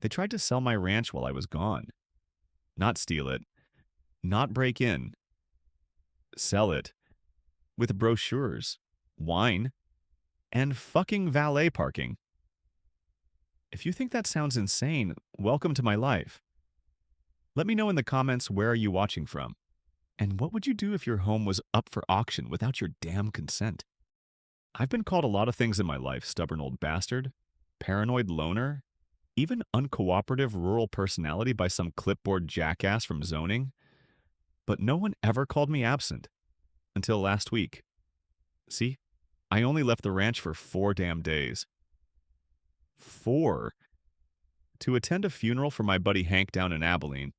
They tried to sell my ranch while I was gone. Not steal it, not break in, sell it with brochures, wine, and fucking valet parking. If you think that sounds insane, welcome to my life. Let me know in the comments where are you watching from, and what would you do if your home was up for auction without your damn consent? I've been called a lot of things in my life: stubborn old bastard, paranoid loner, even uncooperative rural personality by some clipboard jackass from zoning, but no one ever called me absent until last week. See, I only left the ranch for 4 damn days. 4. To attend a funeral for my buddy Hank down in Abilene.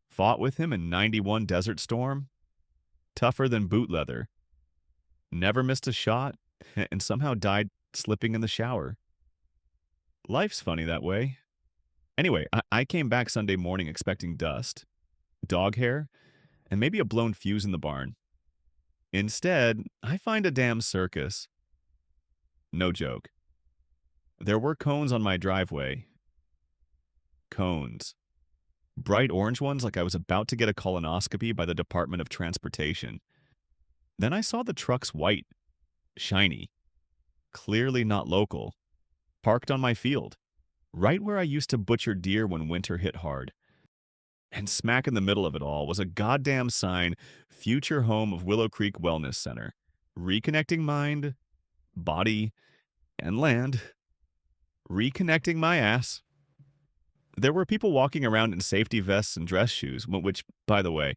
Fought with him in 91 Desert Storm. Tougher than boot leather. Never missed a shot, and somehow died slipping in the shower. Life's funny that way. Anyway, I came back Sunday morning expecting dust, dog hair, and maybe a blown fuse in the barn. Instead, I find a damn circus. No joke. There were cones on my driveway. Cones. Bright orange ones like I was about to get a colonoscopy by the Department of Transportation. Then I saw the trucks white, shiny, clearly not local, parked on my field, right where I used to butcher deer when winter hit hard. And smack in the middle of it all was a goddamn sign: future home of Willow Creek Wellness Center. Reconnecting mind, body, and land. Reconnecting my ass. There were people walking around in safety vests and dress shoes, which, by the way,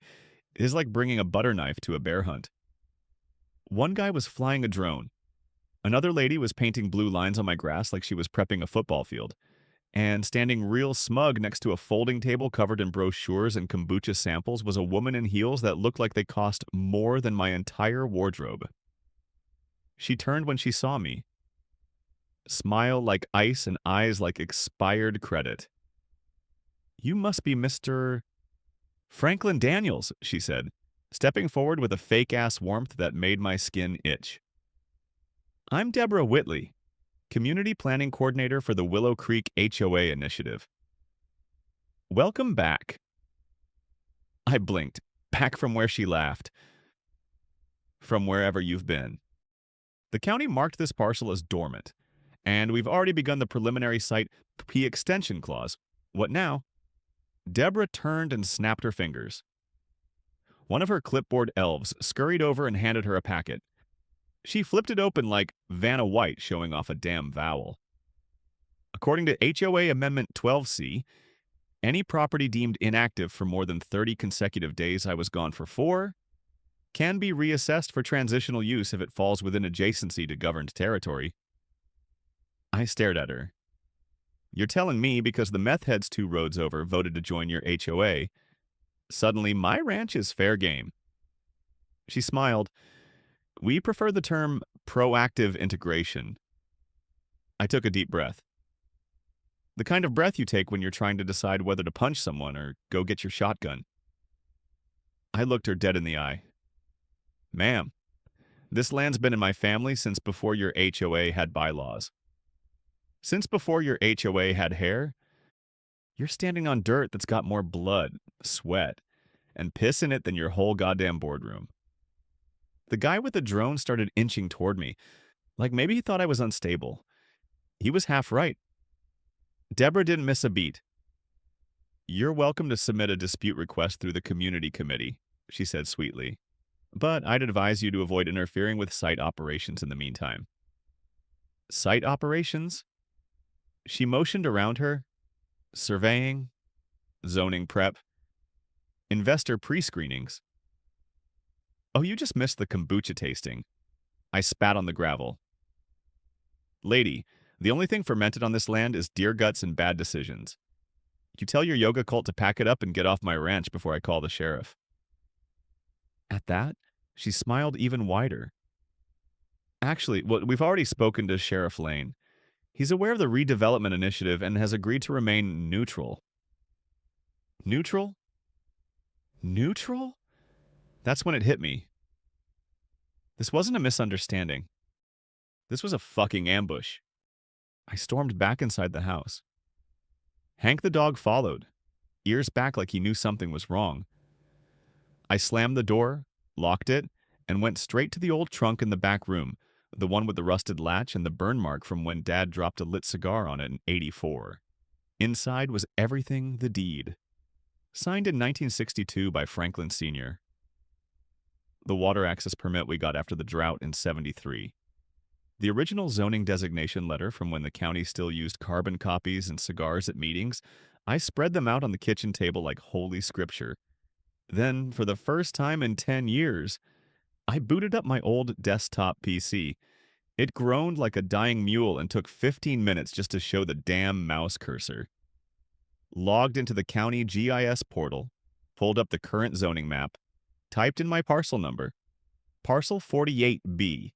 is like bringing a butter knife to a bear hunt. One guy was flying a drone. Another lady was painting blue lines on my grass like she was prepping a football field. And standing real smug next to a folding table covered in brochures and kombucha samples was a woman in heels that looked like they cost more than my entire wardrobe. She turned when she saw me. Smile like ice and eyes like expired credit. "You must be Mr. Franklin Daniels," she said, stepping forward with a fake-ass warmth that made my skin itch. "I'm Deborah Whitley, Community Planning Coordinator for the Willow Creek HOA Initiative. Welcome back." I blinked, back from where she laughed. "From wherever you've been. The county marked this parcel as dormant, and we've already begun the preliminary site P extension clause. What now?" Deborah turned and snapped her fingers. One of her clipboard elves scurried over and handed her a packet. She flipped it open like Vanna White showing off a damn vowel. According to HOA Amendment 12C, any property deemed inactive for more than 30 consecutive days, I was gone for 4, can be reassessed for transitional use if it falls within adjacency to governed territory. I stared at her. "You're telling me because the meth heads 2 roads over voted to join your HOA, suddenly my ranch is fair game?" She smiled. "We prefer the term proactive integration." I took a deep breath. The kind of breath you take when you're trying to decide whether to punch someone or go get your shotgun. I looked her dead in the eye. "Ma'am, this land's been in my family since before your HOA had bylaws. Since before your HOA had hair. You're standing on dirt that's got more blood, sweat, and piss in it than your whole goddamn boardroom." The guy with the drone started inching toward me, like maybe he thought I was unstable. He was half right. Deborah didn't miss a beat. "You're welcome to submit a dispute request through the community committee," she said sweetly, "but I'd advise you to avoid interfering with site operations in the meantime." Site operations? She motioned around her. Surveying, zoning prep, investor pre-screenings. "Oh, you just missed the kombucha tasting." I spat on the gravel. "Lady, the only thing fermented on this land is deer guts and bad decisions. You tell your yoga cult to pack it up and get off my ranch before I call the sheriff." At that, she smiled even wider. "Actually, we've already spoken to Sheriff Lane. He's aware of the redevelopment initiative and has agreed to remain neutral." Neutral? Neutral? That's when it hit me. This wasn't a misunderstanding. This was a fucking ambush. I stormed back inside the house. Hank the dog followed, ears back like he knew something was wrong. I slammed the door, locked it, and went straight to the old trunk in the back room, the one with the rusted latch and the burn mark from when Dad dropped a lit cigar on it in '84. Inside was everything the deed. Signed in 1962 by Franklin Sr. The water access permit we got after the drought in '73. The original zoning designation letter from when the county still used carbon copies and cigars at meetings, I spread them out on the kitchen table like holy scripture. Then, for the first time in 10 years, I booted up my old desktop PC. It groaned like a dying mule and took 15 minutes just to show the damn mouse cursor. Logged into the county GIS portal, pulled up the current zoning map, typed in my parcel number, parcel 48B,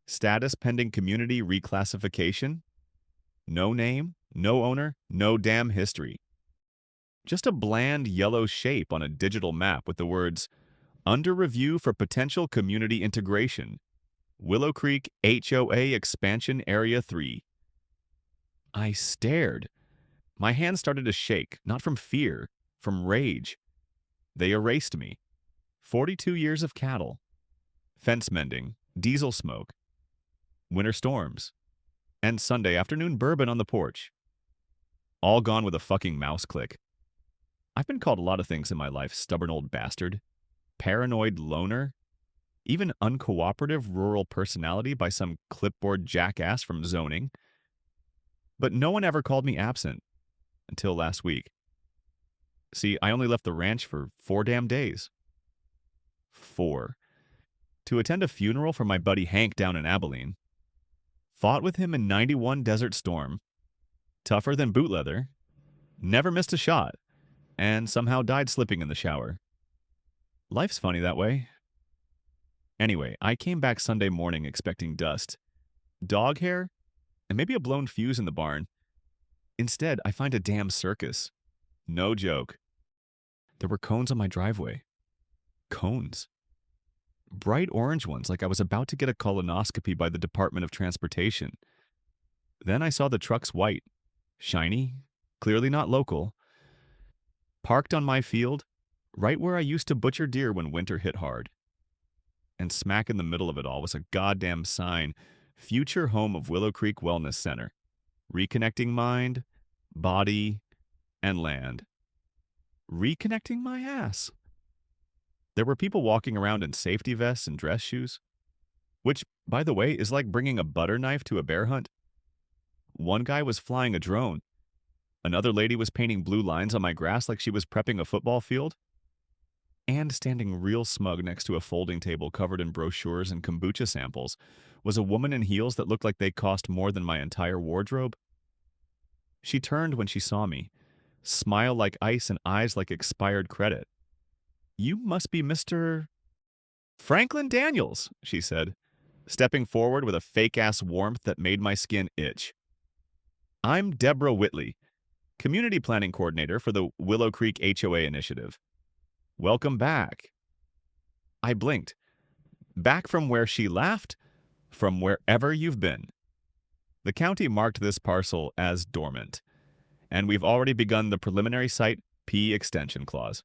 status pending community reclassification, no name, no owner, no damn history. Just a bland yellow shape on a digital map with the words, under review for potential community integration, Willow Creek HOA Expansion Area 3. I stared. My hands started to shake, not from fear, from rage. They erased me. 42 years of cattle, fence mending, diesel smoke, winter storms, and Sunday afternoon bourbon on the porch. All gone with a fucking mouse click. I've been called a lot of things in my life: stubborn old bastard, paranoid loner, even uncooperative rural personality by some clipboard jackass from zoning. But no one ever called me absent until last week. See, I only left the ranch for 4 damn days. 4. To attend a funeral for my buddy Hank down in Abilene. Fought with him in '91 Desert Storm. Tougher than boot leather. Never missed a shot. And somehow died slipping in the shower. Life's funny that way. Anyway, I came back Sunday morning expecting dust, dog hair, and maybe a blown fuse in the barn. Instead, I find a damn circus. No joke. There were cones on my driveway. Cones. Bright orange ones, like I was about to get a colonoscopy by the Department of Transportation. Then I saw the trucks white, shiny, clearly not local. Parked on my field, right where I used to butcher deer when winter hit hard. And smack in the middle of it all was a goddamn sign, future home of Willow Creek Wellness Center. Reconnecting mind, body, and land. Reconnecting my ass. There were people walking around in safety vests and dress shoes, which, by the way, is like bringing a butter knife to a bear hunt. One guy was flying a drone. Another lady was painting blue lines on my grass like she was prepping a football field. And standing real smug next to a folding table covered in brochures and kombucha samples was a woman in heels that looked like they cost more than my entire wardrobe. She turned when she saw me, smile like ice and eyes like expired credit. "You must be Mr. Franklin Daniels," she said, stepping forward with a fake-ass warmth that made my skin itch. "I'm Deborah Whitley, Community Planning Coordinator for the Willow Creek HOA Initiative. Welcome back." I blinked. Back from where she laughed? From wherever you've been. The county marked this parcel as dormant, and we've already begun the preliminary site P extension clause.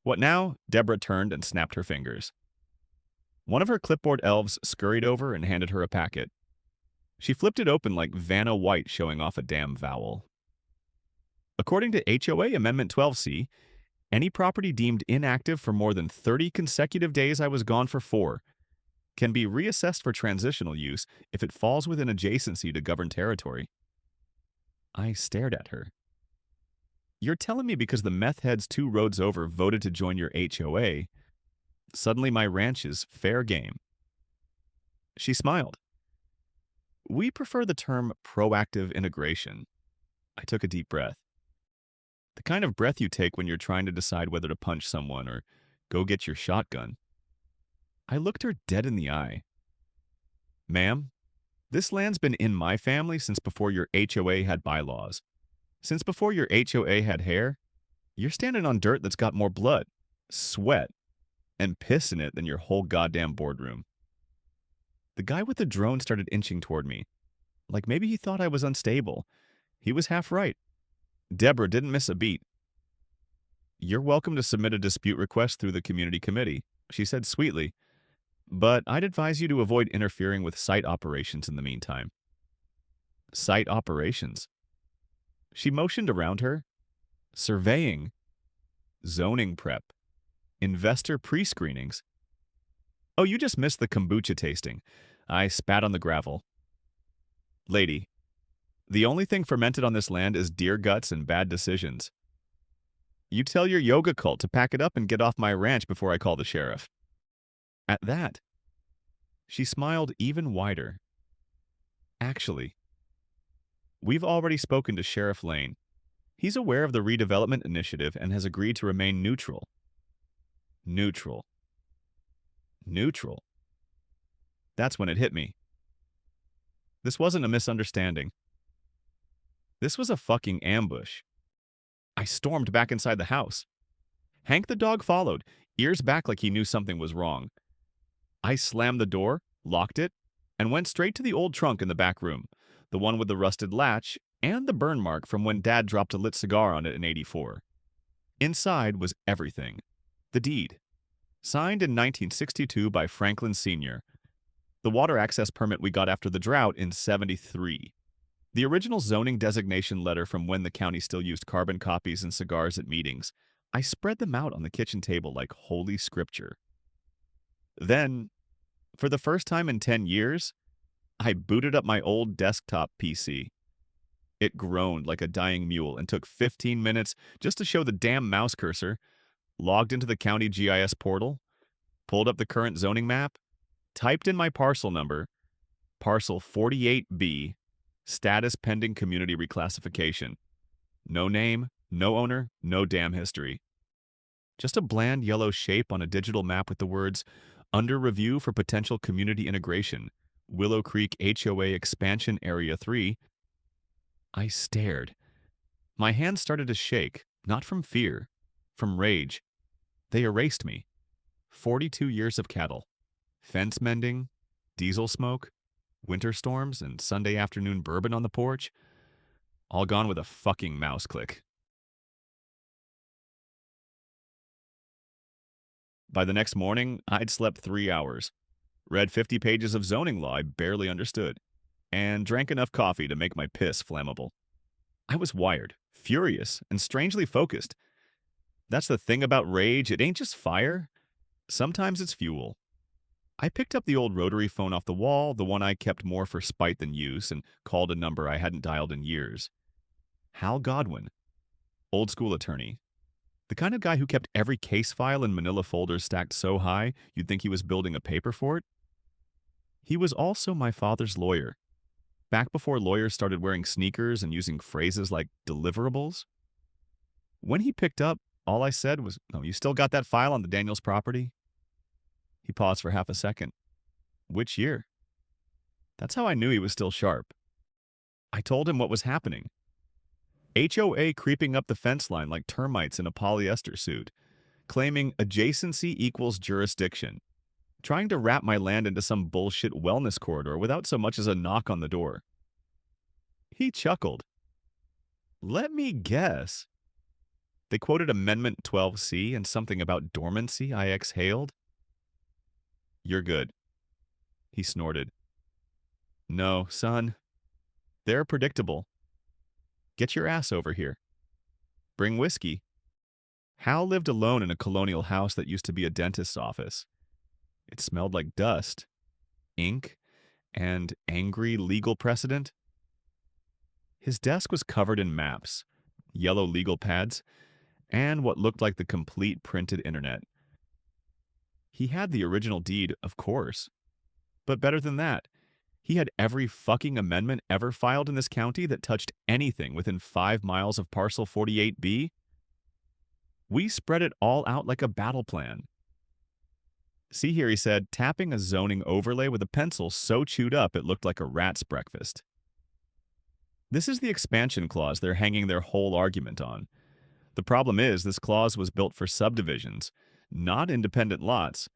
What now? Deborah turned and snapped her fingers. One of her clipboard elves scurried over and handed her a packet. She flipped it open like Vanna White showing off a damn vowel. According to HOA Amendment 12C, any property deemed inactive for more than 30 consecutive days, I was gone for 4, can be reassessed for transitional use if it falls within adjacency to governed territory. I stared at her. "You're telling me because the meth heads 2 roads over voted to join your HOA, suddenly my ranch is fair game?" She smiled. "We prefer the term proactive integration." I took a deep breath. The kind of breath you take when you're trying to decide whether to punch someone or go get your shotgun. I looked her dead in the eye. "Ma'am, this land's been in my family since before your HOA had bylaws. Since before your HOA had hair, you're standing on dirt that's got more blood, sweat, and piss in it than your whole goddamn boardroom." The guy with the drone started inching toward me. Like maybe he thought I was unstable. He was half right. Deborah didn't miss a beat. "You're welcome to submit a dispute request through the community committee," she said sweetly, "but I'd advise you to avoid interfering with site operations in the meantime." Site operations. She motioned around her. Surveying, zoning prep, investor pre-screenings. "Oh, you just missed the kombucha tasting." I spat on the gravel. "Lady, the only thing fermented on this land is deer guts and bad decisions. You tell your yoga cult to pack it up and get off my ranch before I call the sheriff." At that, she smiled even wider. "Actually, we've already spoken to Sheriff Lane. He's aware of the redevelopment initiative and has agreed to remain neutral." Neutral. Neutral. That's when it hit me. This wasn't a misunderstanding. This was a fucking ambush. I stormed back inside the house. Hank the dog followed, ears back like he knew something was wrong. I slammed the door, locked it, and went straight to the old trunk in the back room, the one with the rusted latch and the burn mark from when Dad dropped a lit cigar on it in '84. Inside was everything. The deed. Signed in 1962 by Franklin Sr. The water access permit we got after the drought in '73. The original zoning designation letter from when the county still used carbon copies and cigars at meetings. I spread them out on the kitchen table like holy scripture. Then, for the first time in 10 years, I booted up my old desktop PC. It groaned like a dying mule and took 15 minutes just to show the damn mouse cursor, logged into the county GIS portal, pulled up the current zoning map, typed in my parcel number, parcel 48B, status pending community reclassification. No name, no owner, no damn history. Just a bland yellow shape on a digital map with the words, "Under review for potential community integration, Willow Creek HOA Expansion Area 3. I stared. My hands started to shake, not from fear, from rage. They erased me. 42 years of cattle. Fence mending, diesel smoke, winter storms, and Sunday afternoon bourbon on the porch. All gone with a fucking mouse click. By the next morning, I'd slept 3 hours, read 50 pages of zoning law I barely understood, and drank enough coffee to make my piss flammable. I was wired, furious, and strangely focused. That's the thing about rage, it ain't just fire. Sometimes it's fuel. I picked up the old rotary phone off the wall, the one I kept more for spite than use, and called a number I hadn't dialed in years. Hal Godwin, old school attorney. The kind of guy who kept every case file in manila folders stacked so high you'd think he was building a paper fort. He was also my father's lawyer, back before lawyers started wearing sneakers and using phrases like deliverables. When he picked up, all I said was, "Oh, you still got that file on the Daniels property?" He paused for half a second. "Which year?" That's how I knew he was still sharp. I told him what was happening. HOA creeping up the fence line like termites in a polyester suit, claiming adjacency equals jurisdiction, trying to wrap my land into some bullshit wellness corridor without so much as a knock on the door. He chuckled. "Let me guess." They quoted Amendment 12C and something about dormancy. I exhaled. "You're good." He snorted. "No, son. They're predictable. Get your ass over here. Bring whiskey." Hal lived alone in a colonial house that used to be a dentist's office. It smelled like dust, ink, and angry legal precedent. His desk was covered in maps, yellow legal pads, and what looked like the complete printed internet. He had the original deed, of course. But better than that, he had every fucking amendment ever filed in this county that touched anything within 5 miles of parcel 48B. We spread it all out like a battle plan. "See here," he said, tapping a zoning overlay with a pencil so chewed up it looked like a rat's breakfast. "This is the expansion clause they're hanging their whole argument on. The problem is this clause was built for subdivisions, not independent lots.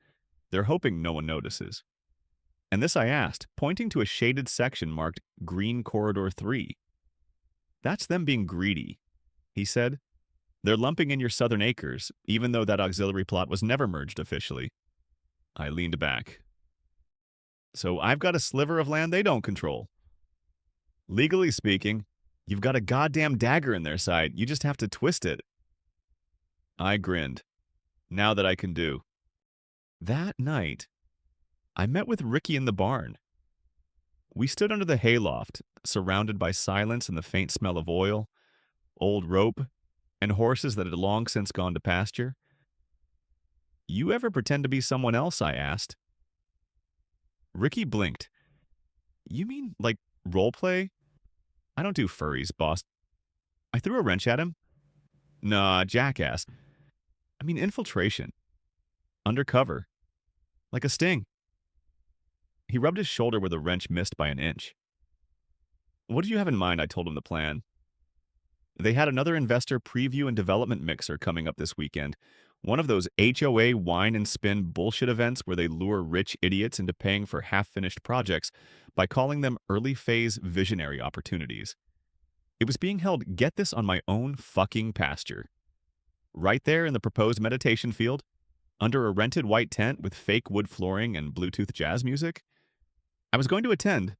They're hoping no one notices." And this I asked, pointing to a shaded section marked Green Corridor 3. That's them being greedy. he said. They're lumping in your southern acres, even though that auxiliary plot was never merged officially. I leaned back. So I've got a sliver of land they don't control. Legally speaking, you've got a goddamn dagger in their side. You just have to twist it. I grinned. Now that I can do. That night, I met with Ricky in the barn. We stood under the hayloft, surrounded by silence and the faint smell of oil, old rope, and horses that had long since gone to pasture. You ever pretend to be someone else? I asked. Ricky blinked. You mean, like, role play? I don't do furries, boss. I threw a wrench at him. Nah, jackass. I mean infiltration. Undercover. Like a sting. He rubbed his shoulder where the wrench missed by an inch. What did you have in mind? I told him the plan. They had another investor preview and development mixer coming up this weekend. One of those HOA wine and spin bullshit events where they lure rich idiots into paying for half-finished projects by calling them early-phase visionary opportunities. It was being held, get this, on my own fucking pasture. Right there in the proposed meditation field, under a rented white tent with fake wood flooring and Bluetooth jazz music. I was going to attend,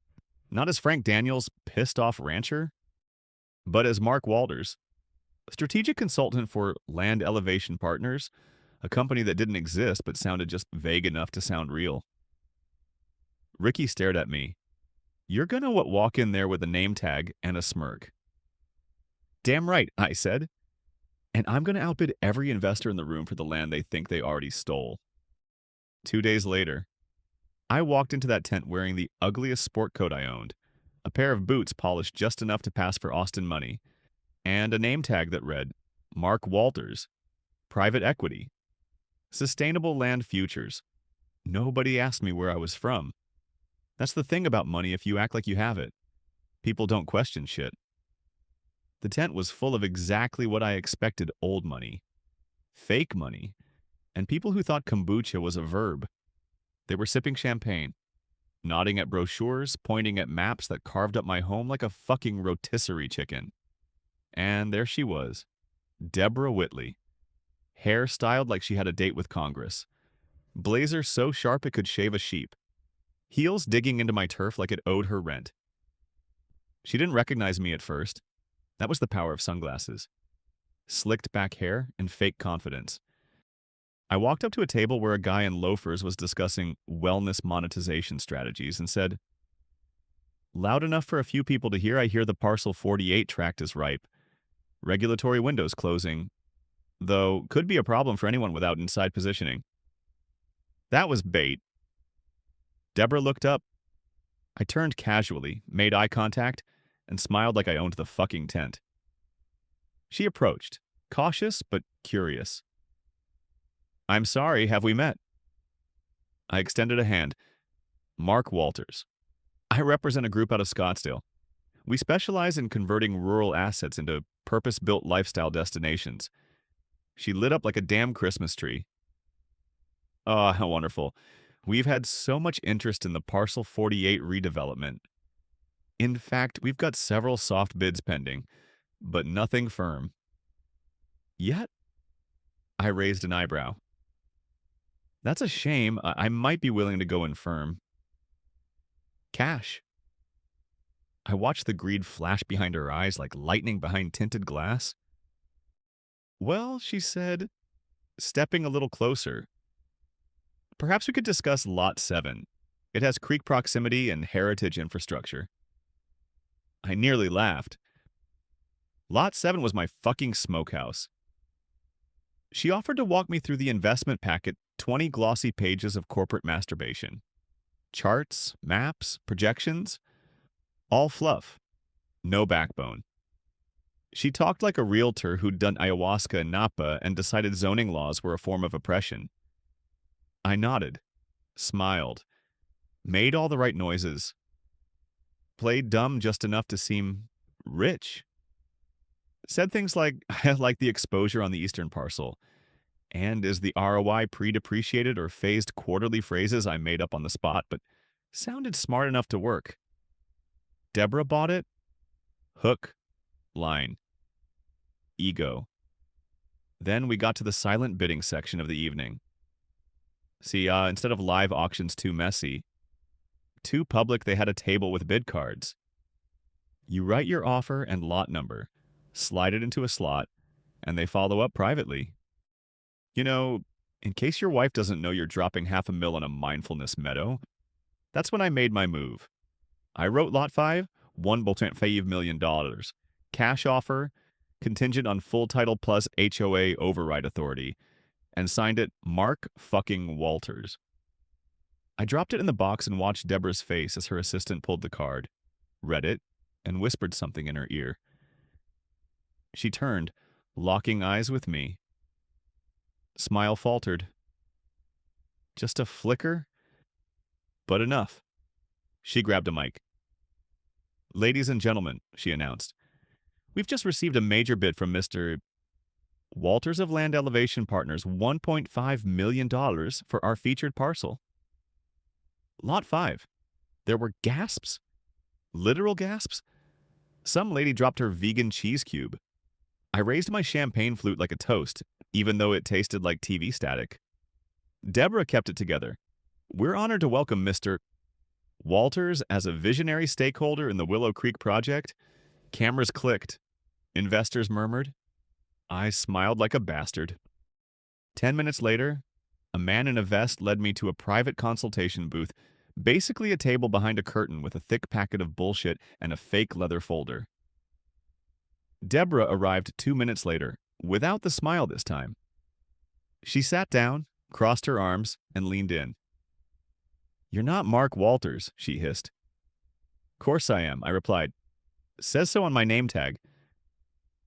not as Frank Daniels' pissed-off rancher, but as Mark Walters, strategic consultant for Land Elevation Partners, a company that didn't exist but sounded just vague enough to sound real. Ricky stared at me. You're gonna walk in there with a name tag and a smirk. Damn right, I said. And I'm gonna outbid every investor in the room for the land they think they already stole. 2 days later, I walked into that tent wearing the ugliest sport coat I owned, a pair of boots polished just enough to pass for Austin money, and a name tag that read, Mark Walters, Private Equity, Sustainable Land Futures. Nobody asked me where I was from. That's the thing about money if you act like you have it. People don't question shit. The tent was full of exactly what I expected: old money, fake money, and people who thought kombucha was a verb. They were sipping champagne, nodding at brochures, pointing at maps that carved up my home like a fucking rotisserie chicken. And there she was, Deborah Whitley, hair styled like she had a date with Congress, blazer so sharp it could shave a sheep, heels digging into my turf like it owed her rent. She didn't recognize me at first. That was the power of sunglasses. Slicked back hair and fake confidence. I walked up to a table where a guy in loafers was discussing wellness monetization strategies and said, loud enough for a few people to hear, I hear the Parcel 48 tract is ripe. Regulatory windows closing, though could be a problem for anyone without inside positioning. That was bait. Deborah looked up. I turned casually, made eye contact, and smiled like I owned the fucking tent. She approached, cautious but curious. I'm sorry, have we met? I extended a hand. Mark Walters. I represent a group out of Scottsdale. We specialize in converting rural assets into purpose-built lifestyle destinations. She lit up like a damn Christmas tree. Oh, how wonderful. We've had so much interest in the Parcel 48 redevelopment. In fact, we've got several soft bids pending, but nothing firm. Yet? I raised an eyebrow. That's a shame. I might be willing to go in firm. Cash. I watched the greed flash behind her eyes like lightning behind tinted glass. Well, she said, stepping a little closer. Perhaps we could discuss Lot 7. It has creek proximity and heritage infrastructure. I nearly laughed. Lot 7 was my fucking smokehouse. She offered to walk me through the investment packet, 20 glossy pages of corporate masturbation. Charts, maps, projections, all fluff, no backbone. She talked like a realtor who'd done ayahuasca in Napa and decided zoning laws were a form of oppression. I nodded, smiled, made all the right noises, played dumb just enough to seem rich. Said things like, I like the exposure on the eastern parcel, and is the ROI pre-depreciated or phased quarterly phrases I made up on the spot, but sounded smart enough to work. Deborah bought it. Hook, line. ego. Then we got to the silent bidding section of the evening. See, instead of live auctions too messy, too public, they had a table with bid cards. You write your offer and lot number, slide it into a slot, and they follow up privately. You know, in case your wife doesn't know you're dropping $500,000 on a mindfulness meadow, that's when I made my move. I wrote Lot 5, $1.5 million. Cash offer, contingent on full title plus HOA override authority, and signed it Mark fucking Walters. I dropped it in the box and watched Deborah's face as her assistant pulled the card, read it, and whispered something in her ear. She turned, locking eyes with me. Smile faltered. Just a flicker, but enough. She grabbed a mic. "Ladies and gentlemen," she announced, "we've just received a major bid from Mr. Walters of Land Elevation Partners, $1.5 million for our featured parcel. Lot 5. There were gasps. Literal gasps. Some lady dropped her vegan cheese cube. I raised my champagne flute like a toast, even though it tasted like TV static. Deborah kept it together. We're honored to welcome Mr. Walters as a visionary stakeholder in the Willow Creek project. Cameras clicked. Investors murmured. I smiled like a bastard. 10 minutes later, a man in a vest led me to a private consultation booth, basically a table behind a curtain with a thick packet of bullshit and a fake leather folder. Deborah arrived 2 minutes later, without the smile this time. She sat down, crossed her arms, and leaned in. "You're not Mark Walters," she hissed. "Course I am," I replied. "Says so on my name tag."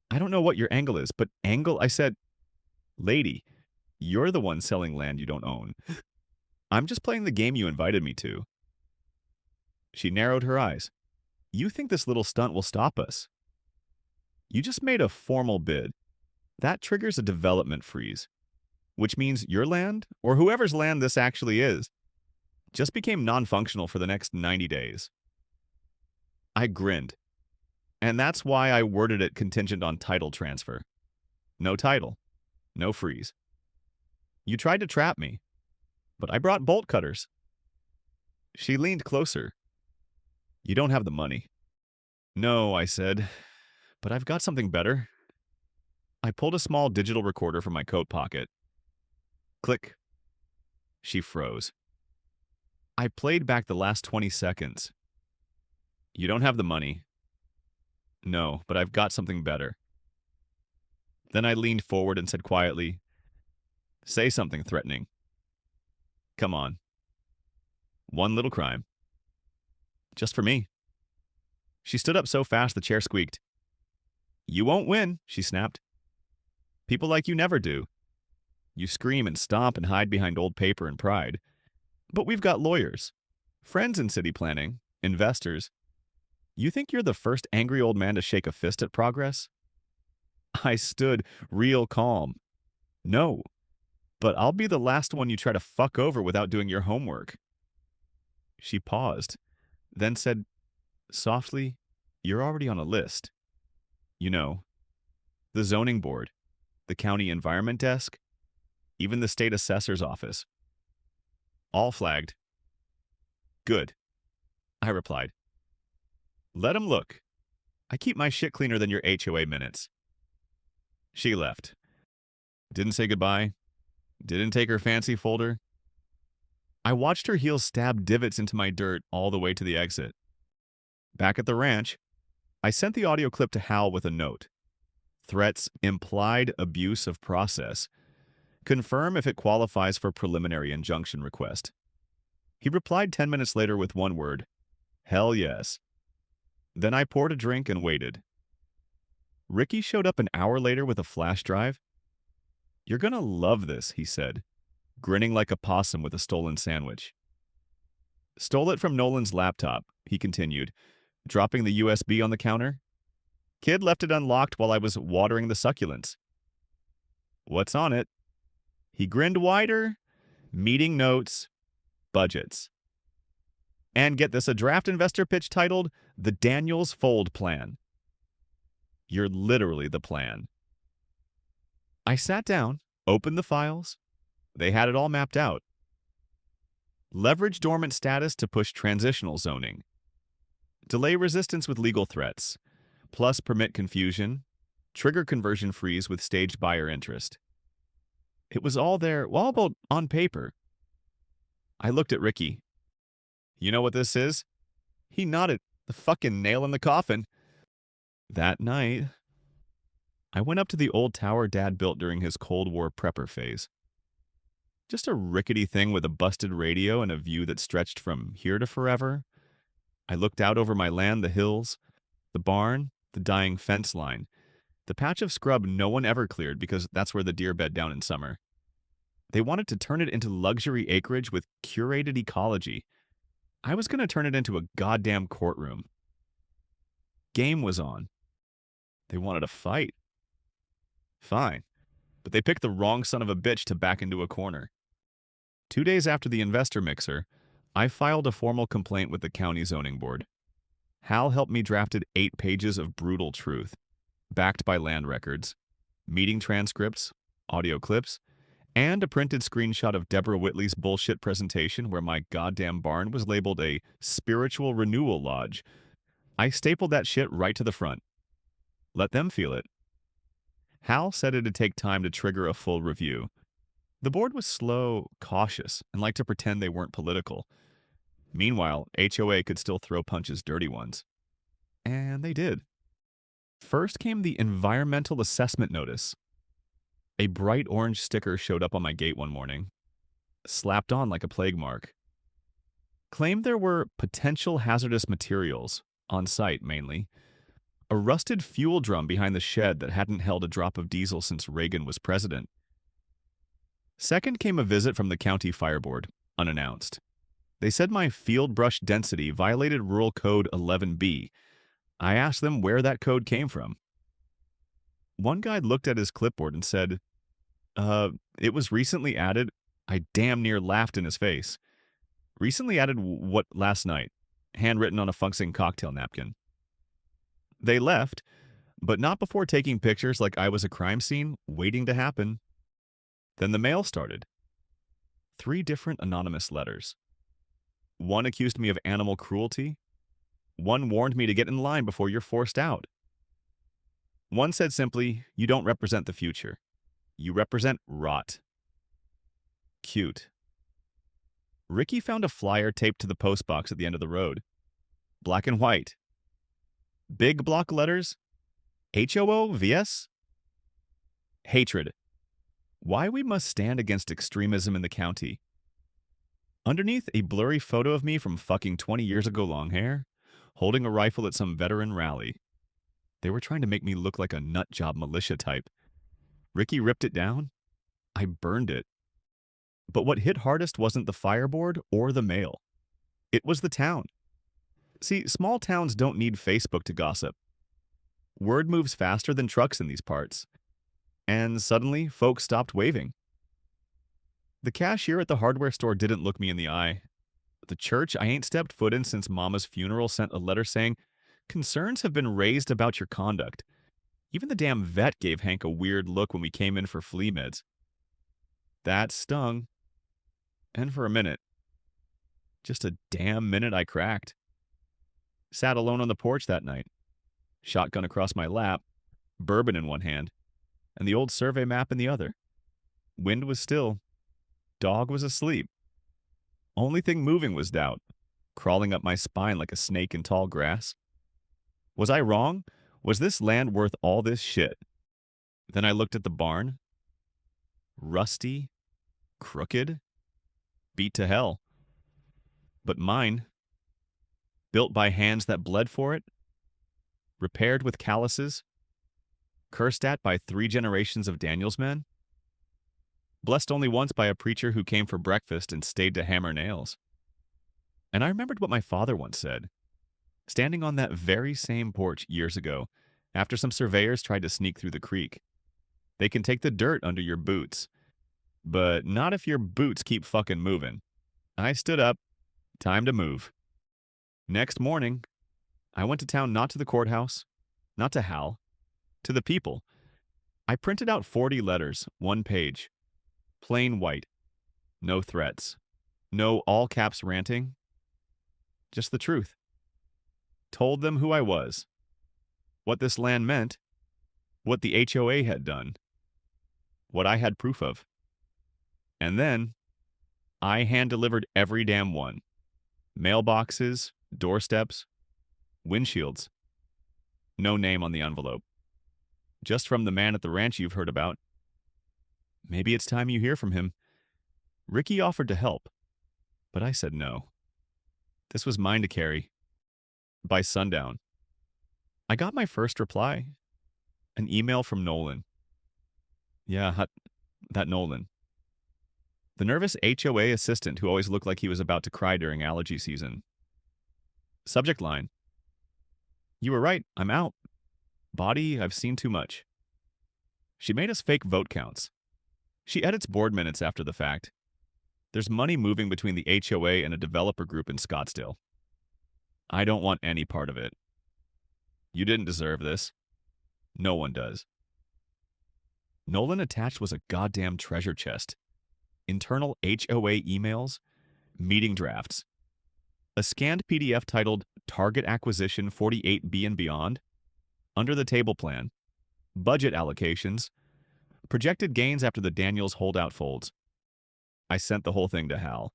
"I don't know what your angle is, but angle?" I said. "Lady, you're the one selling land you don't own. I'm just playing the game you invited me to." She narrowed her eyes. "You think this little stunt will stop us? You just made a formal bid. That triggers a development freeze, which means your land, or whoever's land this actually is, just became non-functional for the next 90 days. I grinned. And that's why I worded it contingent on title transfer. No title. No freeze. You tried to trap me, but I brought bolt cutters. She leaned closer. You don't have the money. No, I said, but I've got something better. I pulled a small digital recorder from my coat pocket. Click. She froze. I played back the last 20 seconds. You don't have the money. No, but I've got something better. Then I leaned forward and said quietly, say something threatening. Come on. One little crime. Just for me. She stood up so fast the chair squeaked. You won't win, she snapped. People like you never do. You scream and stomp and hide behind old paper and pride. But we've got lawyers, friends in city planning, investors. You think you're the first angry old man to shake a fist at progress? I stood real calm. No, but I'll be the last one you try to fuck over without doing your homework. She paused, then said softly, you're already on a list. You know, the zoning board, the county environment desk, even the state assessor's office. All flagged. Good, I replied. Let 'em look. I keep my shit cleaner than your HOA minutes. She left. Didn't say goodbye. Didn't take her fancy folder. I watched her heels stab divots into my dirt all the way to the exit. Back at the ranch, I sent the audio clip to Hal with a note. Threats, implied abuse of process. Confirm if it qualifies for preliminary injunction request. He replied 10 minutes later with one word. Hell yes. Then I poured a drink and waited. Ricky showed up an hour later with a flash drive. You're gonna love this, he said, grinning like a possum with a stolen sandwich. Stole it from Nolan's laptop, he continued, dropping the USB on the counter. Kid left it unlocked while I was watering the succulents. What's on it? He grinned wider. Meeting notes. Budgets. And get this, a draft investor pitch titled The Daniels Fold Plan. You're literally the plan. I sat down, opened the files. They had it all mapped out. Leverage dormant status to push transitional zoning. Delay resistance with legal threats. Plus permit confusion. Trigger conversion freeze with staged buyer interest. It was all there, all about on paper. I looked at Ricky. You know what this is? He nodded. The fucking nail in the coffin. That night, I went up to the old tower Dad built during his Cold War prepper phase. Just a rickety thing with a busted radio and a view that stretched from here to forever. I looked out over my land, the hills, the barn, the dying fence line, the patch of scrub no one ever cleared because that's where the deer bed down in summer. They wanted to turn it into luxury acreage with curated ecology. I was going to turn it into a goddamn courtroom. Game was on. They wanted a fight. Fine. But they picked the wrong son of a bitch to back into a corner. 2 days after the investor mixer, I filed a formal complaint with the county zoning board. Hal helped me drafted 8 pages of brutal truth, backed by land records, meeting transcripts, audio clips, and a printed screenshot of Deborah Whitley's bullshit presentation where my goddamn barn was labeled a spiritual renewal lodge. I stapled that shit right to the front. Let them feel it. Hal said it'd take time to trigger a full review. The board was slow, cautious, and liked to pretend they weren't political. Meanwhile, HOA could still throw punches dirty ones. And they did. First came the environmental assessment notice. A bright orange sticker showed up on my gate one morning, slapped on like a plague mark. Claimed there were potential hazardous materials, on site mainly, a rusted fuel drum behind the shed that hadn't held a drop of diesel since Reagan was president. Second came a visit from the county fire board, unannounced. They said my field brush density violated Rural Code 11B. I asked them where that code came from. One guy looked at his clipboard and said, it was recently added. I damn near laughed in his face. Recently added what last night, handwritten on a functioning cocktail napkin. They left, but not before taking pictures like I was a crime scene waiting to happen. Then the mail started. 3 different anonymous letters. One accused me of animal cruelty. One warned me to get in line before you're forced out. One said simply, you don't represent the future. You represent rot. Cute. Ricky found a flyer taped to the postbox at the end of the road. Black and white. Big block letters. HOO VS? Hatred. Why we must stand against extremism in the county. Underneath, a blurry photo of me from fucking 20 years ago, long hair, holding a rifle at some veteran rally. They were trying to make me look like a nutjob militia type. Ricky ripped it down. I burned it. But what hit hardest wasn't the fireboard or the mail. It was the town. See, small towns don't need Facebook to gossip. Word moves faster than trucks in these parts. And suddenly, folks stopped waving. The cashier at the hardware store didn't look me in the eye. The church I ain't stepped foot in since Mama's funeral sent a letter saying, concerns have been raised about your conduct. Even the damn vet gave Hank a weird look when we came in for flea meds. That stung. And for a minute. Just a damn minute I cracked. Sat alone on the porch that night. Shotgun across my lap, bourbon in one hand, and the old survey map in the other. Wind was still. Dog was asleep. Only thing moving was doubt, crawling up my spine like a snake in tall grass. Was I wrong? Was this land worth all this shit? Then I looked at the barn. Rusty, crooked, beat to hell. But mine, built by hands that bled for it, repaired with calluses, cursed at by 3 generations of Daniel's men, blessed only once by a preacher who came for breakfast and stayed to hammer nails. And I remembered what my father once said, standing on that very same porch years ago, after some surveyors tried to sneak through the creek. They can take the dirt under your boots, but not if your boots keep fucking moving. I stood up. Time to move. Next morning, I went to town, not to the courthouse, not to Hal, to the people. I printed out 40 letters, one page, plain white, no threats, no all caps ranting, just the truth. Told them who I was, what this land meant, what the HOA had done, what I had proof of. And then I hand-delivered every damn one. Mailboxes, doorsteps, windshields. No name on the envelope. Just from the man at the ranch you've heard about. Maybe it's time you hear from him. Ricky offered to help, but I said no. This was mine to carry. By sundown, I got my first reply. An email from Nolan. Yeah, that Nolan. The nervous HOA assistant who always looked like he was about to cry during allergy season. Subject line. You were right, I'm out. Body, I've seen too much. She made us fake vote counts. She edits board minutes after the fact. There's money moving between the HOA and a developer group in Scottsdale. I don't want any part of it. You didn't deserve this. No one does. Nolan attached was a goddamn treasure chest. Internal HOA emails, meeting drafts, a scanned PDF titled Target Acquisition 48B and Beyond, under the table plan, budget allocations, projected gains after the Daniels holdout folds. I sent the whole thing to Hal.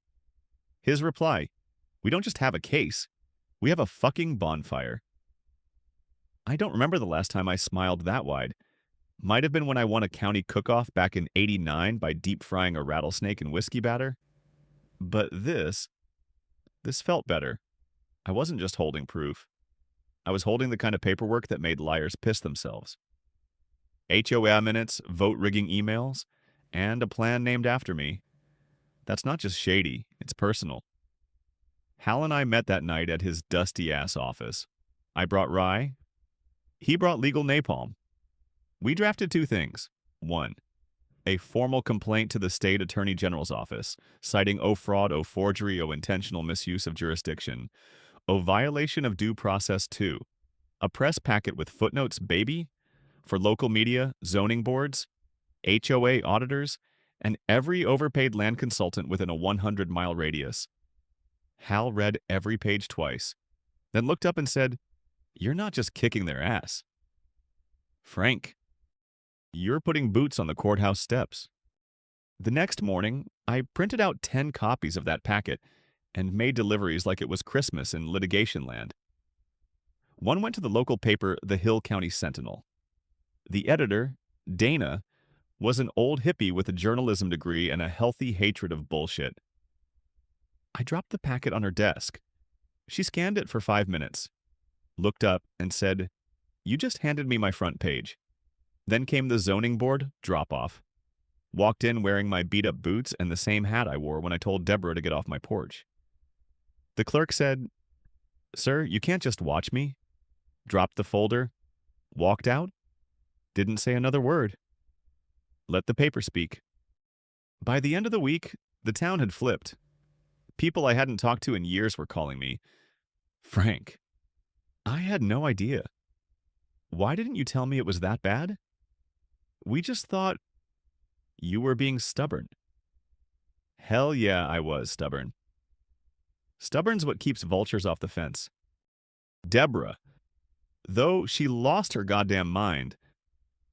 His reply, we don't just have a case, we have a fucking bonfire. I don't remember the last time I smiled that wide. Might have been when I won a county cook-off back in '89 by deep-frying a rattlesnake in whiskey batter. But this felt better. I wasn't just holding proof. I was holding the kind of paperwork that made liars piss themselves. HOA minutes, vote-rigging emails, and a plan named after me. That's not just shady, it's personal. Hal and I met that night at his dusty-ass office. I brought rye. He brought legal napalm. We drafted two things. One, a formal complaint to the state attorney general's office, citing fraud, forgery, intentional misuse of jurisdiction, violation of due process. Two, a press packet with footnotes, baby, for local media, zoning boards, HOA auditors, and every overpaid land consultant within a 100-mile radius. Hal read every page twice, then looked up and said, "You're not just kicking their ass. Frank, you're putting boots on the courthouse steps." The next morning, I printed out 10 copies of that packet and made deliveries like it was Christmas in litigation land. One went to the local paper, the Hill County Sentinel. The editor, Dana, was an old hippie with a journalism degree and a healthy hatred of bullshit. I dropped the packet on her desk. She scanned it for 5 minutes, looked up, and said, "You just handed me my front page." Then came the zoning board drop-off. Walked in wearing my beat-up boots and the same hat I wore when I told Deborah to get off my porch. The clerk said, "Sir, you can't just watch me." Dropped the folder, walked out, didn't say another word. Let the paper speak. By the end of the week, the town had flipped. People I hadn't talked to in years were calling me. "Frank, I had no idea. Why didn't you tell me it was that bad? We just thought you were being stubborn." Hell yeah, I was stubborn. Stubborn's what keeps vultures off the fence. Deborah, though she lost her goddamn mind,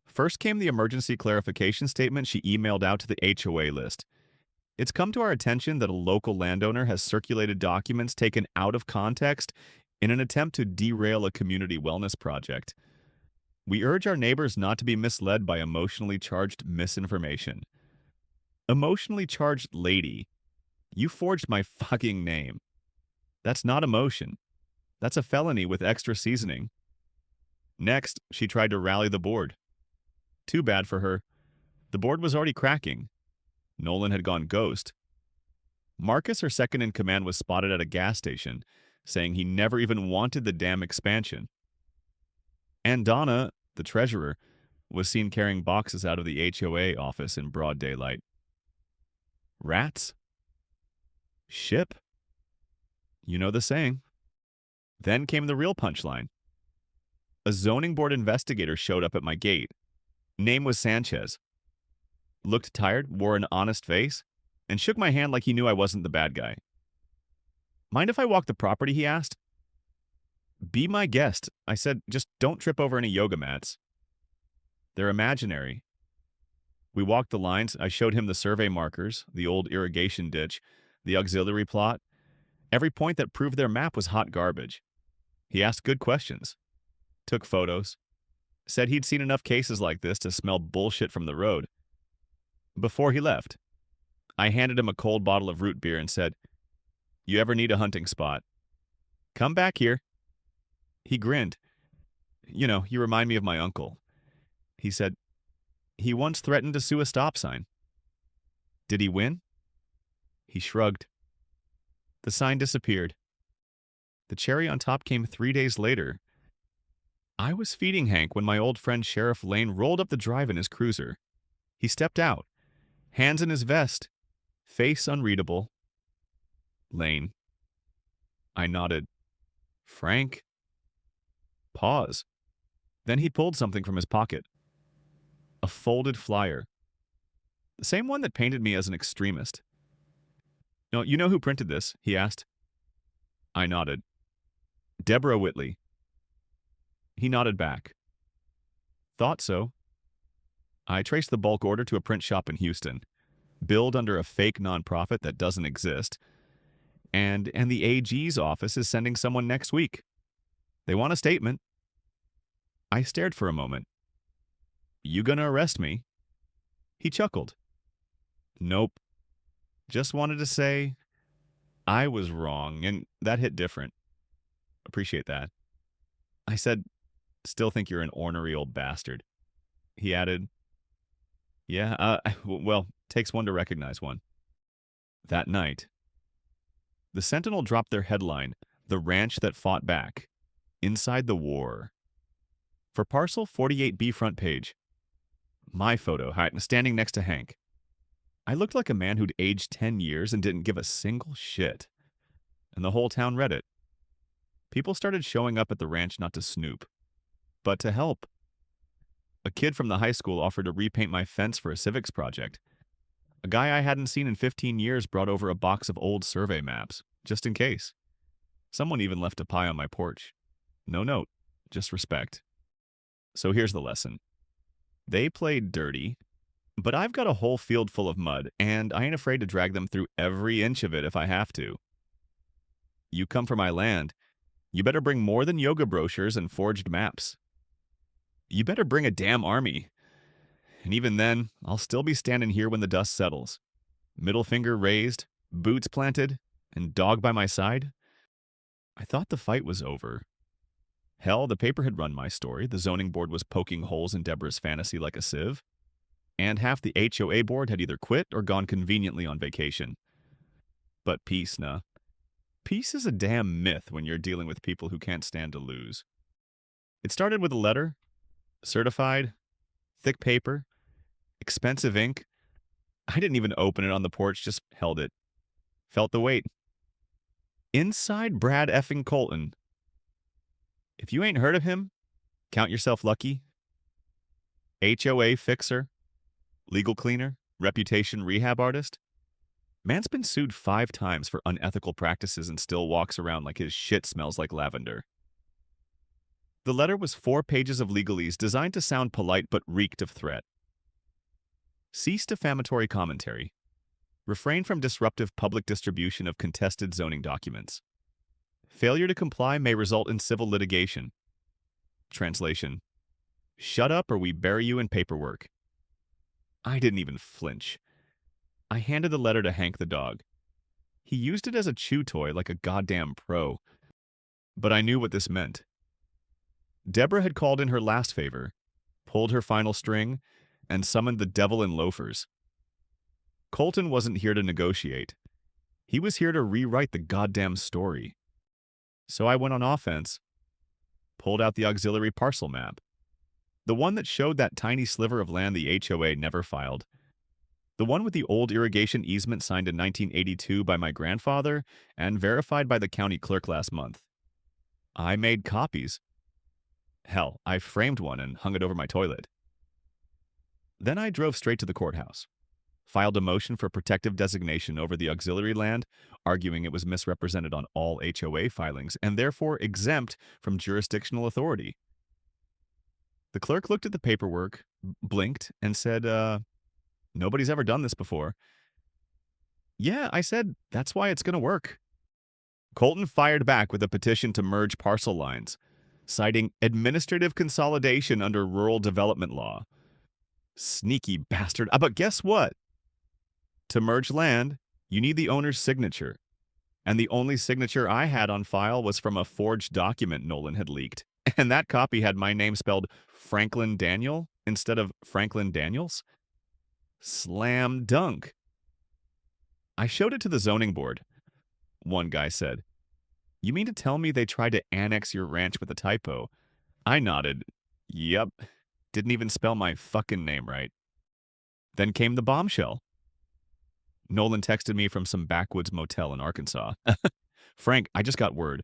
first came the emergency clarification statement she emailed out to the HOA list. It's come to our attention that a local landowner has circulated documents taken out of context in an attempt to derail a community wellness project. We urge our neighbors not to be misled by emotionally charged misinformation. Emotionally charged lady, you forged my fucking name. That's not emotion. That's a felony with extra seasoning. Next, she tried to rally the board. Too bad for her. The board was already cracking. Nolan had gone ghost. Marcus, her second-in-command, was spotted at a gas station, saying he never even wanted the damn expansion. And Donna, the treasurer, was seen carrying boxes out of the HOA office in broad daylight. Rats? Ship? You know the saying. Then came the real punchline. A zoning board investigator showed up at my gate. Name was Sanchez. Looked tired, wore an honest face, and shook my hand like he knew I wasn't the bad guy. Mind if I walk the property, he asked. Be my guest. I said, just don't trip over any yoga mats. They're imaginary. We walked the lines. I showed him the survey markers, the old irrigation ditch, the auxiliary plot. Every point that proved their map was hot garbage. He asked good questions, took photos, said he'd seen enough cases like this to smell bullshit from the road. Before he left, I handed him a cold bottle of root beer and said, you ever need a hunting spot, come back here. He grinned. You know, you remind me of my uncle. He said, he once threatened to sue a stop sign. Did he win? He shrugged. The sign disappeared. The cherry on top came 3 days later. I was feeding Hank when my old friend Sheriff Lane rolled up the drive in his cruiser. He stepped out, hands in his vest, face unreadable. Lane. I nodded. Frank? Pause. Then he pulled something from his pocket. A folded flyer. The same one that painted me as an extremist. No, you know who printed this? He asked. I nodded. Deborah Whitley. He nodded back. Thought so. I traced the bulk order to a print shop in Houston, billed under a fake nonprofit that doesn't exist, and the AG's office is sending someone next week. They want a statement. I stared for a moment. You gonna arrest me? He chuckled. Nope. Just wanted to say I was wrong, and that hit different. Appreciate that. I said, still think you're an ornery old bastard. He added, yeah, well, takes one to recognize one. That night, the Sentinel dropped their headline, The Ranch That Fought Back, Inside the War. For parcel 48B front page, my photo, standing next to Hank. I looked like a man who'd aged 10 years and didn't give a single shit. And the whole town read it. People started showing up at the ranch not to snoop, but to help. A kid from the high school offered to repaint my fence for a civics project. A guy I hadn't seen in 15 years brought over a box of old survey maps, just in case. Someone even left a pie on my porch. No note, just respect. So here's the lesson. They played dirty, but I've got a whole field full of mud, and I ain't afraid to drag them through every inch of it if I have to. You come for my land, you better bring more than yoga brochures and forged maps. You better bring a damn army. And even then, I'll still be standing here when the dust settles. Middle finger raised, boots planted, and dog by my side. I thought the fight was over. Hell, the paper had run my story. The zoning board was poking holes in Deborah's fantasy like a sieve. And half the HOA board had either quit or gone conveniently on vacation. But peace, nah. Peace is a damn myth when you're dealing with people who can't stand to lose. It started with a letter, certified, thick paper, expensive ink. I didn't even open it on the porch, just held it. Felt the weight. Inside Brad effing Colton. If you ain't heard of him, count yourself lucky. HOA fixer, legal cleaner, reputation rehab artist. Man's been sued 5 times for unethical practices and still walks around like his shit smells like lavender. The letter was 4 pages of legalese designed to sound polite but reeked of threat. Cease defamatory commentary. Refrain from disruptive public distribution of contested zoning documents. Failure to comply may result in civil litigation. Translation. Shut up or we bury you in paperwork. I didn't even flinch. I handed the letter to Hank the dog. He used it as a chew toy like a goddamn pro. But I knew what this meant. Deborah had called in her last favor, pulled her final string, and summoned the devil in loafers. Colton wasn't here to negotiate. He was here to rewrite the goddamn story. So I went on offense, pulled out the auxiliary parcel map, the one that showed that tiny sliver of land the HOA never filed, the one with the old irrigation easement signed in 1982 by my grandfather and verified by the county clerk last month. I made copies. Hell, I framed one and hung it over my toilet. Then I drove straight to the courthouse, filed a motion for protective designation over the auxiliary land, arguing it was misrepresented on all HOA filings and therefore exempt from jurisdictional authority. The clerk looked at the paperwork, blinked, and said, nobody's ever done this before. Yeah, I said, that's why it's going to work. Colton fired back with a petition to merge parcel lines, citing administrative consolidation under rural development law. Sneaky bastard. But guess what? To merge land, you need the owner's signature. And the only signature I had on file was from a forged document Nolan had leaked. And that copy had my name spelled Franklin Daniel instead of Franklin Daniels. Slam dunk. I showed it to the zoning board. One guy said, "You mean to tell me they tried to annex your ranch with a typo?" I nodded. Yep. Didn't even spell my fucking name right. Then came the bombshell. Nolan texted me from some backwoods motel in Arkansas. "Frank, I just got word.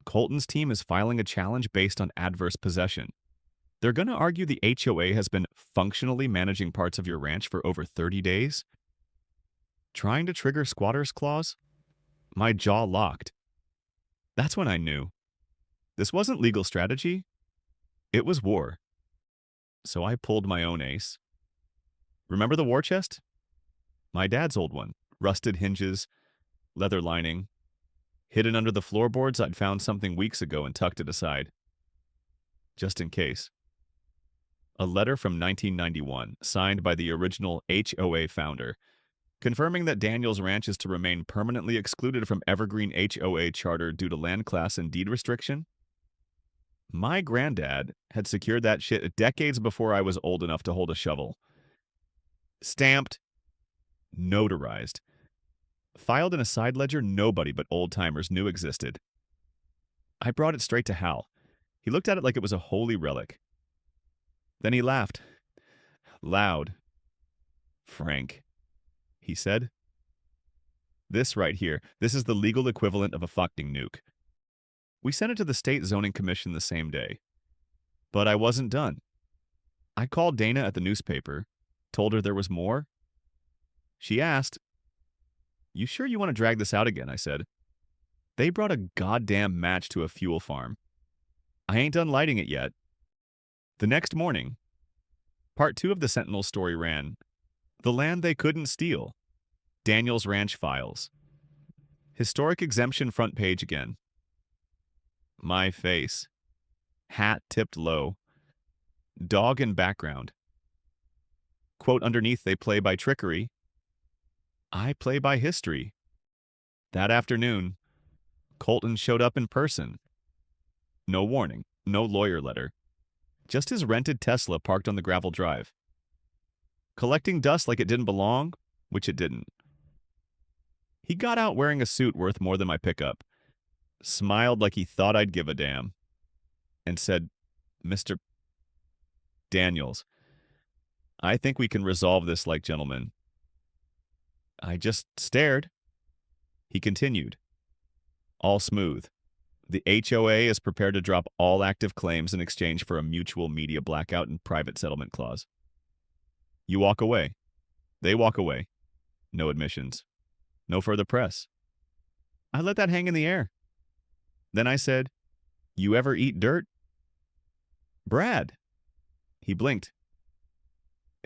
Colton's team is filing a challenge based on adverse possession. They're going to argue the HOA has been functionally managing parts of your ranch for over 30 days. Trying to trigger squatter's clause?" My jaw locked. That's when I knew. This wasn't legal strategy. It was war. So I pulled my own ace. Remember the war chest? My dad's old one. Rusted hinges, leather lining. Hidden under the floorboards, I'd found something weeks ago and tucked it aside. Just in case. A letter from 1991, signed by the original HOA founder, confirming that Daniels Ranch is to remain permanently excluded from Evergreen HOA charter due to land class and deed restriction. My granddad had secured that shit decades before I was old enough to hold a shovel. Stamped, notarized, filed in a side ledger nobody but old-timers knew existed. I brought it straight to Hal. He looked at it like it was a holy relic. Then he laughed. Loud. "Frank," he said. "This right here, this is the legal equivalent of a fucking nuke." We sent it to the state zoning commission the same day. But I wasn't done. I called Dana at the newspaper, told her there was more. She asked, "You sure you want to drag this out again?" I said. "They brought a goddamn match to a fuel farm. I ain't done lighting it yet." The next morning, part 2 of the Sentinel story ran, "The Land They Couldn't Steal. Daniels Ranch Files." Historic exemption front page again. My face. Hat tipped low. Dog in background. Quote underneath, "They play by trickery. I play by history." That afternoon, Colton showed up in person. No warning, no lawyer letter. Just his rented Tesla parked on the gravel drive. Collecting dust like it didn't belong, which it didn't. He got out wearing a suit worth more than my pickup, smiled like he thought I'd give a damn, and said, "Mr. Daniels, I think we can resolve this like gentlemen." I just stared. He continued, "All smooth. The HOA is prepared to drop all active claims in exchange for a mutual media blackout and private settlement clause. You walk away. They walk away. No admissions. No further press." I let that hang in the air. Then I said, "You ever eat dirt?" "Brad." He blinked.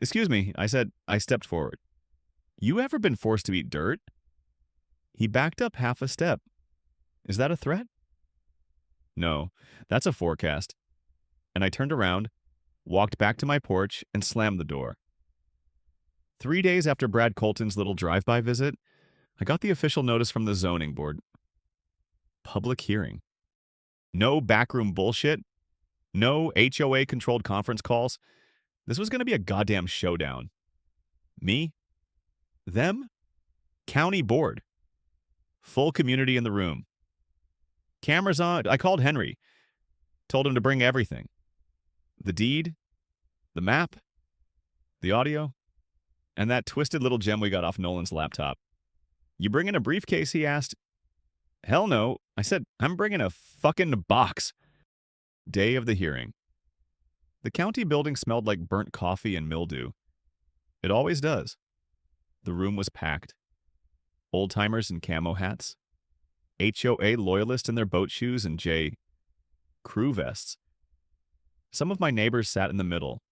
"Excuse me," I said. I stepped forward. "You ever been forced to eat dirt?" He backed up half a step. "Is that a threat?" "No, that's a forecast." And I turned around, walked back to my porch, and slammed the door. 3 days after Brad Colton's little drive-by visit, I got the official notice from the zoning board. Public hearing. No backroom bullshit. No HOA-controlled conference calls. This was going to be a goddamn showdown. Me? Them? County board. Full community in the room. Cameras on. I called Henry. Told him to bring everything. The deed, the map, the audio, and that twisted little gem we got off Nolan's laptop. "You bringing a briefcase?" he asked. "Hell no." I said, "I'm bringing a fucking box." Day of the hearing. The county building smelled like burnt coffee and mildew. It always does. The room was packed. Old-timers in camo hats, HOA loyalists in their boat shoes, and crew vests. Some of my neighbors sat in the middle,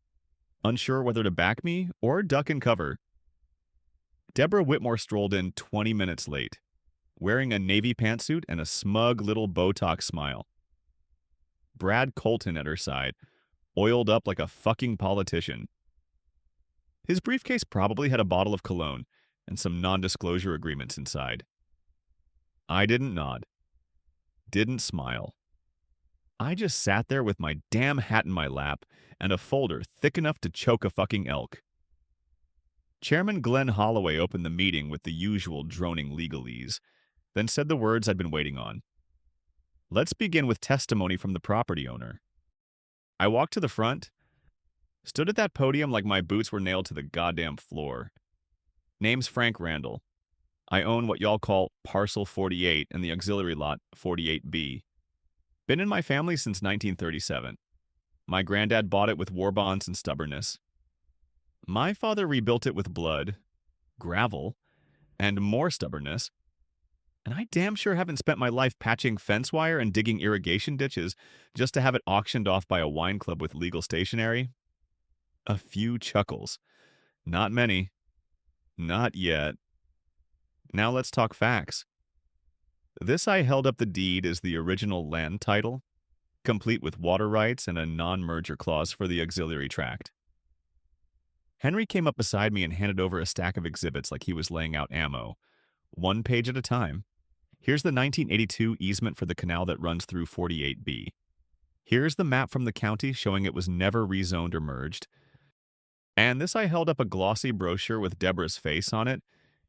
unsure whether to back me or duck and cover. Deborah Whitmore strolled in 20 minutes late, wearing a navy pantsuit and a smug little Botox smile. Brad Colton at her side, oiled up like a fucking politician. His briefcase probably had a bottle of cologne and some non-disclosure agreements inside. I didn't nod, didn't smile. I just sat there with my damn hat in my lap and a folder thick enough to choke a fucking elk. Chairman Glenn Holloway opened the meeting with the usual droning legalese, then said the words I'd been waiting on. Let's begin with testimony from the property owner. I walked to the front, stood at that podium like my boots were nailed to the goddamn floor. Name's Frank Randall. I own what y'all call Parcel 48 and the auxiliary lot 48B. Been in my family since 1937. My granddad bought it with war bonds and stubbornness. My father rebuilt it with blood, gravel, and more stubbornness. And I damn sure haven't spent my life patching fence wire and digging irrigation ditches just to have it auctioned off by a wine club with legal stationery. A few chuckles. Not many. Not yet. Now let's talk facts. This I held up the deed as the original land title, complete with water rights and a non-merger clause for the auxiliary tract. Henry came up beside me and handed over a stack of exhibits like he was laying out ammo, one page at a time. Here's the 1982 easement for the canal that runs through 48B. Here's the map from the county showing it was never rezoned or merged. And this I held up a glossy brochure with Deborah's face on it,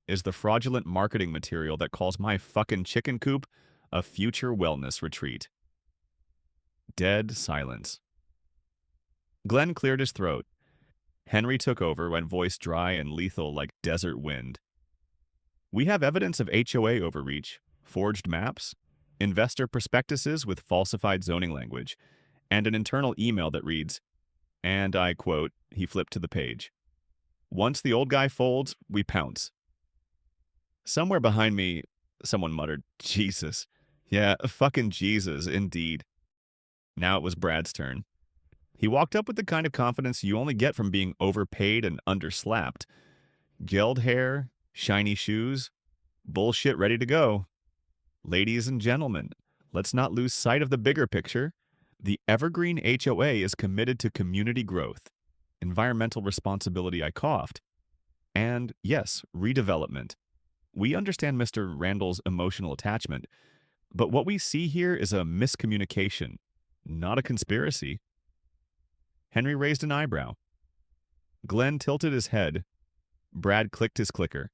is the fraudulent marketing material that calls my fucking chicken coop a future wellness retreat. Dead silence. Glenn cleared his throat. Henry took over, went voice dry and lethal like desert wind. We have evidence of HOA overreach, forged maps, investor prospectuses with falsified zoning language, and an internal email that reads, and I quote, he flipped to the page, "Once the old guy folds, we pounce." Somewhere behind me, someone muttered, Jesus. Yeah, fucking Jesus, indeed. Now it was Brad's turn. He walked up with the kind of confidence you only get from being overpaid and underslapped. Gelled hair, shiny shoes, bullshit ready to go. Ladies and gentlemen, let's not lose sight of the bigger picture. The Evergreen HOA is committed to community growth, environmental responsibility, I coughed, and, yes, redevelopment. We understand Mr. Randall's emotional attachment, but what we see here is a miscommunication, not a conspiracy. Henry raised an eyebrow. Glenn tilted his head. Brad clicked his clicker.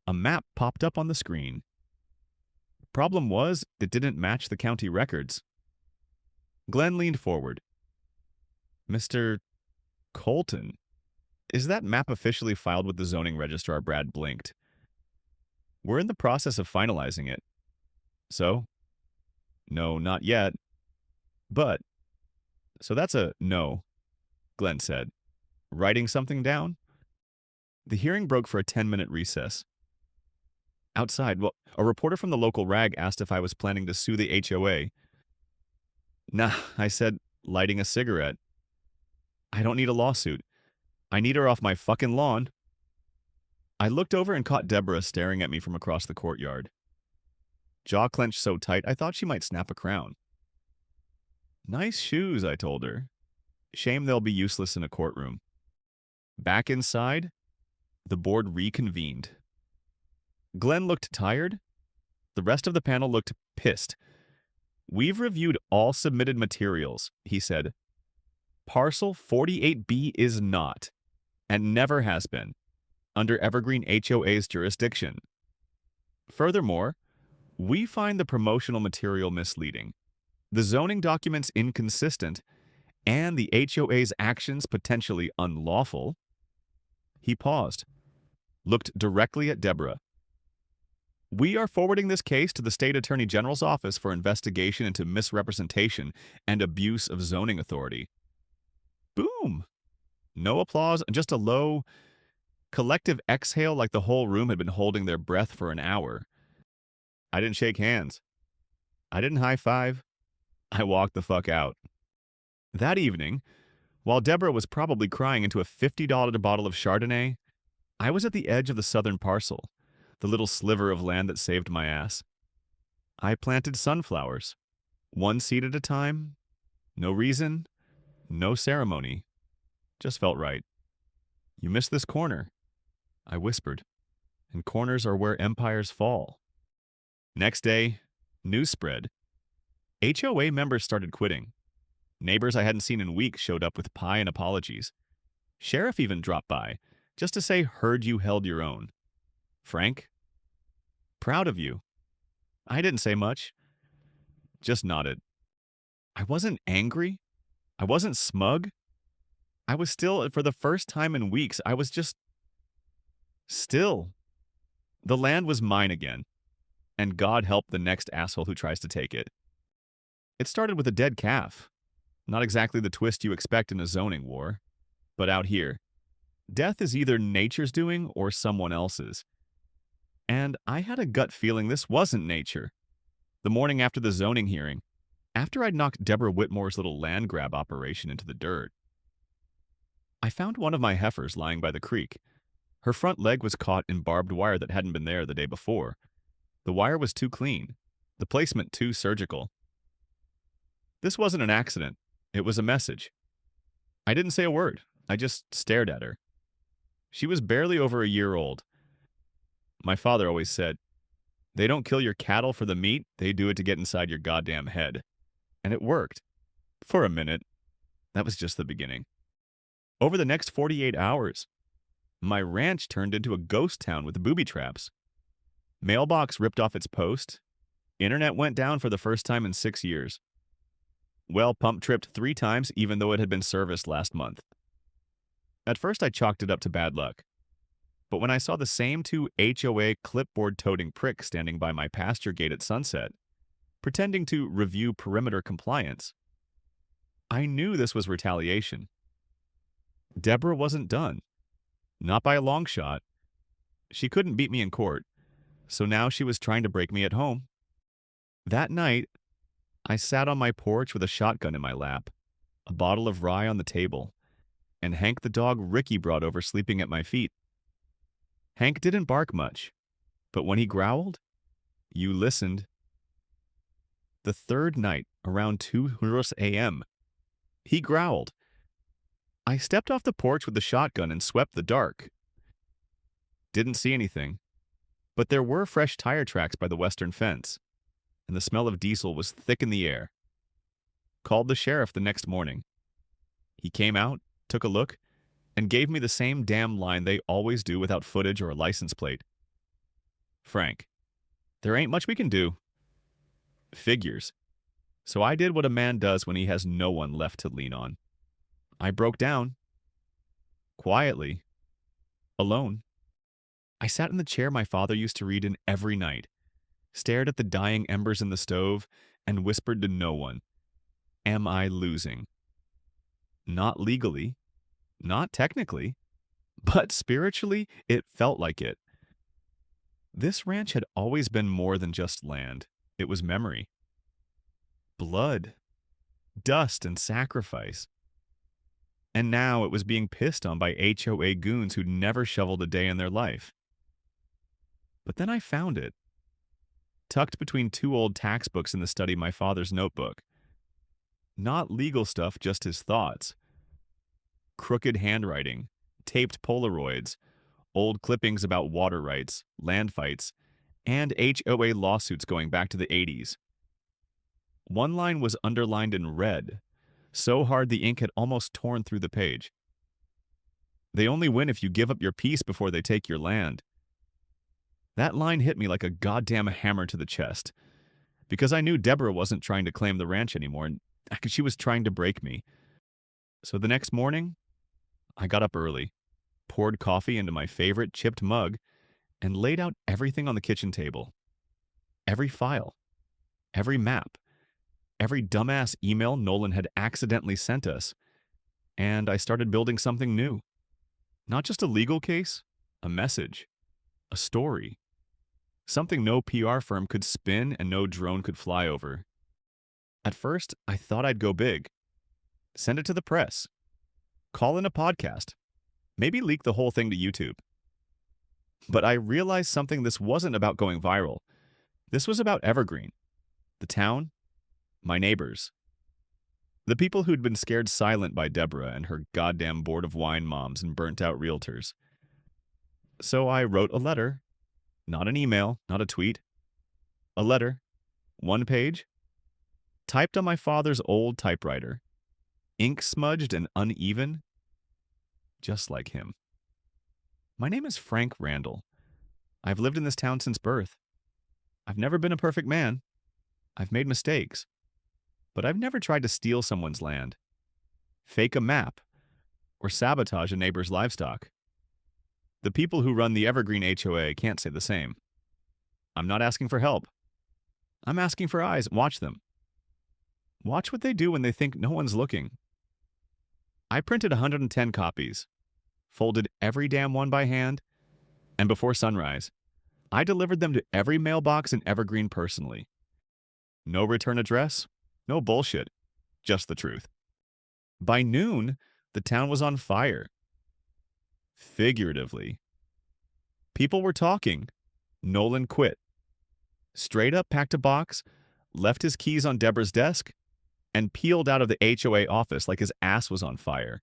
A map popped up on the screen. Problem was, it didn't match the county records. Glenn leaned forward. Mr. Colton, is that map officially filed with the zoning registrar? Brad blinked. We're in the process of finalizing it. So? No, not yet. But. So that's a no, Glenn said. Writing something down? The hearing broke for a 10-minute recess. Outside, a reporter from the local rag asked if I was planning to sue the HOA. Nah, I said, lighting a cigarette. I don't need a lawsuit. I need her off my fucking lawn. I looked over and caught Deborah staring at me from across the courtyard. Jaw clenched so tight I thought she might snap a crown. Nice shoes, I told her. Shame they'll be useless in a courtroom. Back inside, the board reconvened. Glenn looked tired. The rest of the panel looked pissed. We've reviewed all submitted materials, he said. Parcel 48B is not, and never has been, under Evergreen HOA's jurisdiction. Furthermore, we find the promotional material misleading, the zoning documents inconsistent, and the HOA's actions potentially unlawful. He paused, looked directly at Deborah. We are forwarding this case to the State Attorney General's office for investigation into misrepresentation and abuse of zoning authority. Boom! No applause, just a low, Collective exhale like the whole room had been holding their breath for an hour. I didn't shake hands. I didn't high five. I walked the fuck out. That evening, while Deborah was probably crying into a $50 bottle of Chardonnay, I was at the edge of the southern parcel, the little sliver of land that saved my ass. I planted sunflowers, one seed at a time. No reason, no ceremony. Just felt right. You missed this corner, I whispered, and corners are where empires fall. Next day, news spread. HOA members started quitting. Neighbors I hadn't seen in weeks showed up with pie and apologies. Sheriff even dropped by, just to say heard you held your own. Frank, proud of you. I didn't say much, just nodded. I wasn't angry. I wasn't smug. I was still, for the first time in weeks, I was just still. The land was mine again, and God help the next asshole who tries to take it. It started with a dead calf. Not exactly the twist you expect in a zoning war, but out here, death is either nature's doing or someone else's. And I had a gut feeling this wasn't nature. The morning after the zoning hearing, after I'd knocked Deborah Whitmore's little land grab operation into the dirt, I found one of my heifers lying by the creek. Her front leg was caught in barbed wire that hadn't been there the day before. The wire was too clean, the placement too surgical. This wasn't an accident. It was a message. I didn't say a word. I just stared at her. She was barely over a year old. My father always said, "They don't kill your cattle for the meat, they do it to get inside your goddamn head." And it worked. For a minute. That was just the beginning. Over the next 48 hours, my ranch turned into a ghost town with booby traps. Mailbox ripped off its post. Internet went down for the first time in 6 years. Well pump tripped 3 times even though it had been serviced last month. At first I chalked it up to bad luck. But when I saw the same 2 HOA clipboard-toting pricks standing by my pasture gate at sunset, pretending to review perimeter compliance, I knew this was retaliation. Deborah wasn't done. Not by a long shot. She couldn't beat me in court, so now she was trying to break me at home. That night, I sat on my porch with a shotgun in my lap, a bottle of rye on the table, and Hank the dog Ricky brought over sleeping at my feet. Hank didn't bark much, but when he growled, you listened. The third night, around 2 a.m., he growled. I stepped off the porch with the shotgun and swept the dark. Didn't see anything, but there were fresh tire tracks by the western fence, and the smell of diesel was thick in the air. Called the sheriff the next morning. He came out, took a look, and gave me the same damn line they always do without footage or a license plate. Frank, there ain't much we can do. Figures. So I did what a man does when he has no one left to lean on. I broke down. Quietly. Alone. I sat in the chair my father used to read in every night, stared at the dying embers in the stove, and whispered to no one, "Am I losing?" Not legally, not technically, but spiritually, it felt like it. This ranch had always been more than just land. It was memory. Blood, dust, and sacrifice. And now it was being pissed on by HOA goons who'd never shoveled a day in their life. But then I found it, tucked between 2 old tax books in the study my father's notebook. Not legal stuff, just his thoughts. Crooked handwriting, taped Polaroids, old clippings about water rights, land fights, and HOA lawsuits going back to the 80s. One line was underlined in red, so hard the ink had almost torn through the page. They only win if you give up your peace before they take your land. That line hit me like a goddamn hammer to the chest, because I knew Deborah wasn't trying to claim the ranch anymore, and she was trying to break me. So the next morning, I got up early, poured coffee into my favorite chipped mug, and laid out everything on the kitchen table. Every file, every map, every dumbass email Nolan had accidentally sent us, and I started building something new. Not just a legal case, a message, a story, something no PR firm could spin and no drone could fly over. At first, I thought I'd go big, send it to the press, call in a podcast, maybe leak the whole thing to YouTube. But I realized something: this wasn't about going viral. This was about Evergreen, the town, my neighbors, the people who'd been scared silent by Deborah and her goddamn board of wine moms and burnt-out realtors. So I wrote a letter, not an email, not a tweet, a letter, one page, typed on my father's old typewriter, ink smudged and uneven, just like him. My name is Frank Randall. I've lived in this town since birth. I've never been a perfect man. I've made mistakes. But I've never tried to steal someone's land, fake a map, or sabotage a neighbor's livestock. The people who run the Evergreen HOA can't say the same. I'm not asking for help. I'm asking for eyes. Watch them. Watch what they do when they think no one's looking. I printed 110 copies, folded every damn one by hand, and before sunrise, I delivered them to every mailbox in Evergreen personally. No return address, no bullshit, just the truth. By noon, the town was on fire. Figuratively. People were talking. Nolan quit. Straight up packed a box, left his keys on Deborah's desk, and peeled out of the HOA office like his ass was on fire.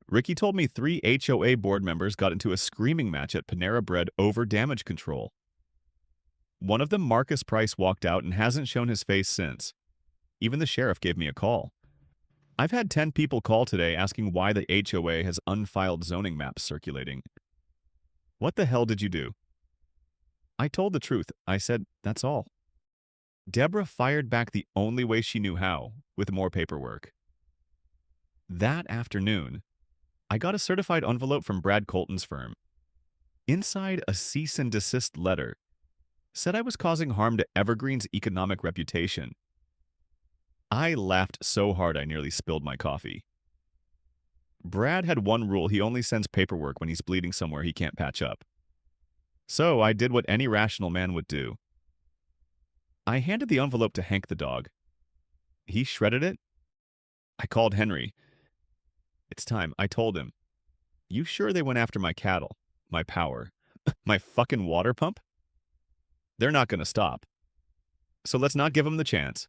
Ricky told me 3 HOA board members got into a screaming match at Panera Bread over damage control. One of them, Marcus Price, walked out and hasn't shown his face since. Even the sheriff gave me a call. I've had 10 people call today asking why the HOA has unfiled zoning maps circulating. What the hell did you do? I told the truth. I said, that's all. Deborah fired back the only way she knew how, with more paperwork. That afternoon, I got a certified envelope from Brad Colton's firm. Inside, a cease and desist letter said I was causing harm to Evergreen's economic reputation. I laughed so hard I nearly spilled my coffee. Brad had one rule: he only sends paperwork when he's bleeding somewhere he can't patch up. So I did what any rational man would do. I handed the envelope to Hank the dog. He shredded it. I called Henry. It's time. I told him. You sure they went after my cattle, my power, my fucking water pump? They're not going to stop. So let's not give them the chance.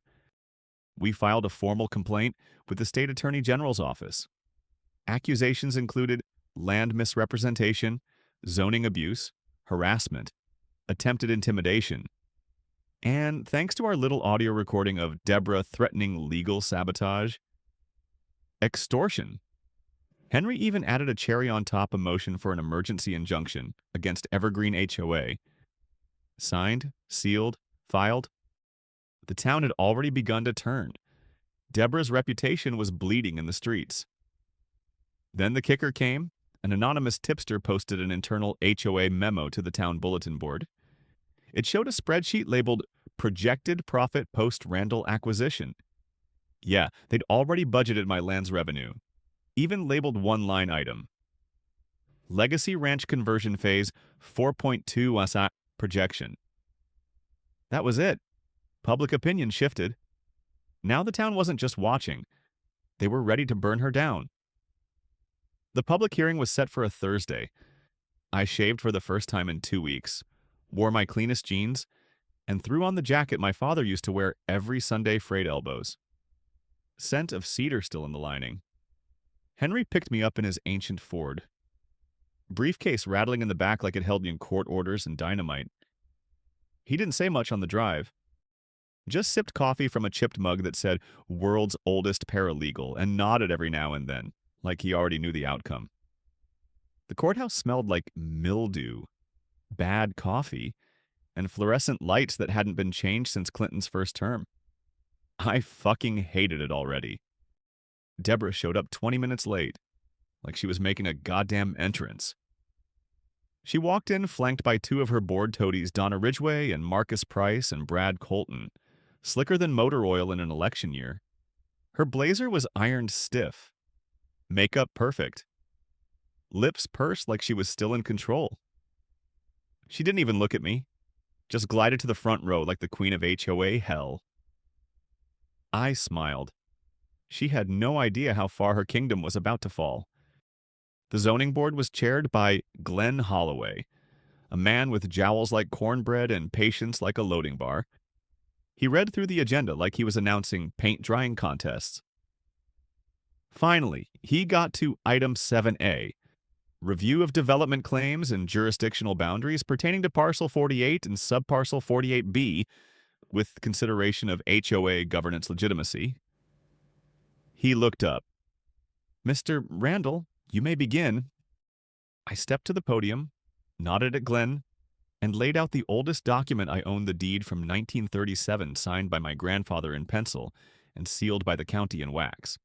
We filed a formal complaint with the state attorney general's office. Accusations included land misrepresentation, zoning abuse, harassment, attempted intimidation, and thanks to our little audio recording of Deborah threatening legal sabotage, extortion. Henry even added a cherry on top: a motion for an emergency injunction against Evergreen HOA. Signed, sealed, filed. The town had already begun to turn. Deborah's reputation was bleeding in the streets. Then the kicker came. An anonymous tipster posted an internal HOA memo to the town bulletin board. It showed a spreadsheet labeled Projected Profit Post-Randall Acquisition. Yeah, they'd already budgeted my land's revenue. Even labeled one line item: Legacy Ranch Conversion Phase 4.2 SA projection. That was it. Public opinion shifted. Now the town wasn't just watching. They were ready to burn her down. The public hearing was set for a Thursday. I shaved for the first time in 2 weeks, wore my cleanest jeans, and threw on the jacket my father used to wear every Sunday, frayed elbows. Scent of cedar still in the lining. Henry picked me up in his ancient Ford. Briefcase rattling in the back like it held me in court orders and dynamite. He didn't say much on the drive. Just sipped coffee from a chipped mug that said "World's Oldest Paralegal" and nodded every now and then, like he already knew the outcome. The courthouse smelled like mildew, bad coffee, and fluorescent lights that hadn't been changed since Clinton's first term. I fucking hated it already. Deborah showed up 20 minutes late, like she was making a goddamn entrance. She walked in flanked by 2 of her board toadies, Donna Ridgway and Marcus Price and Brad Colton, slicker than motor oil in an election year. Her blazer was ironed stiff. Makeup perfect. lips pursed like she was still in control. She didn't even look at me, just glided to the front row like the queen of HOA hell. I smiled. She had no idea how far her kingdom was about to fall. The zoning board was chaired by Glenn Holloway, a man with jowls like cornbread and patience like a loading bar. He read through the agenda like he was announcing paint drying contests. Finally, he got to item 7A, review of development claims and jurisdictional boundaries pertaining to parcel 48 and subparcel 48B with consideration of HOA governance legitimacy. He looked up. "Mr. Randall, you may begin." I stepped to the podium, nodded at Glenn, and laid out the oldest document I owned, the deed from 1937 signed by my grandfather in pencil and sealed by the county in wax.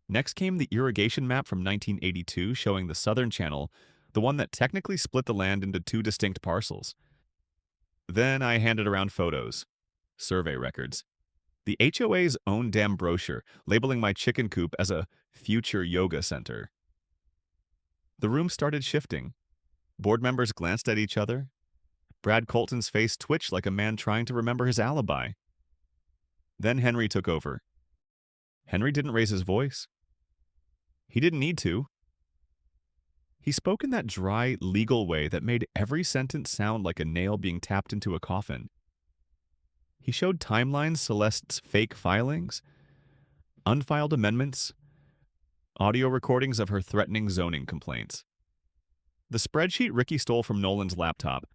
Next came the irrigation map from 1982 showing the southern channel, the one that technically split the land into two distinct parcels. Then I handed around photos, survey records, the HOA's own damn brochure labeling my chicken coop as a future yoga center. The room started shifting. Board members glanced at each other. Brad Colton's face twitched like a man trying to remember his alibi. Then Henry took over. Henry didn't raise his voice. He didn't need to. He spoke in that dry, legal way that made every sentence sound like a nail being tapped into a coffin. He showed timelines, Celeste's fake filings, unfiled amendments, audio recordings of her threatening zoning complaints. The spreadsheet Ricky stole from Nolan's laptop,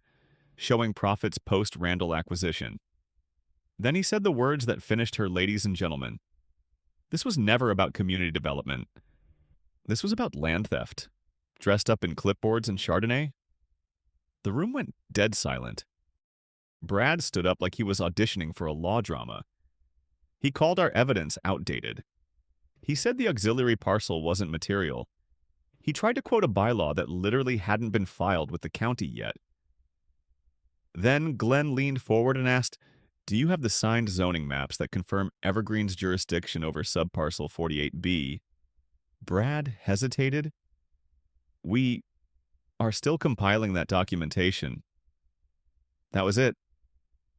showing profits post-Randall acquisition. Then he said the words that finished her ladies and gentlemen. This was never about community development. This was about land theft, dressed up in clipboards and Chardonnay. The room went dead silent. Brad stood up like he was auditioning for a law drama. He called our evidence outdated. He said the auxiliary parcel wasn't material. He tried to quote a bylaw that literally hadn't been filed with the county yet. Then Glenn leaned forward and asked, "Do you have the signed zoning maps that confirm Evergreen's jurisdiction over subparcel 48B?" Brad hesitated. "We are still compiling that documentation." That was it.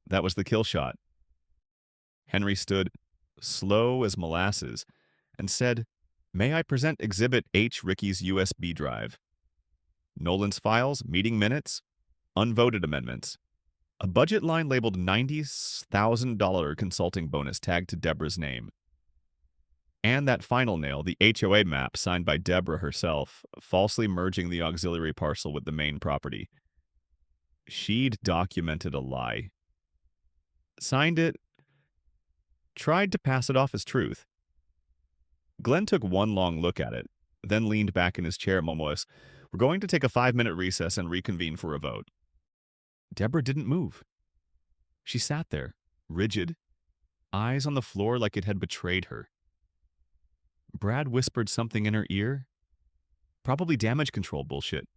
That was the kill shot. Henry stood, slow as molasses, and said, "May I present Exhibit H, Ricky's USB drive? Nolan's files, meeting minutes, unvoted amendments, a budget line labeled $90,000 consulting bonus tagged to Deborah's name. And that final nail, the HOA map signed by Deborah herself, falsely merging the auxiliary parcel with the main property. She'd documented a lie. Signed it, tried to pass it off as truth. Glenn took one long look at it, then leaned back in his chair and was, "We're going to take a 5-minute recess and reconvene for a vote." Deborah didn't move. She sat there, rigid, eyes on the floor like it had betrayed her. Brad whispered something in her ear. Probably damage control bullshit.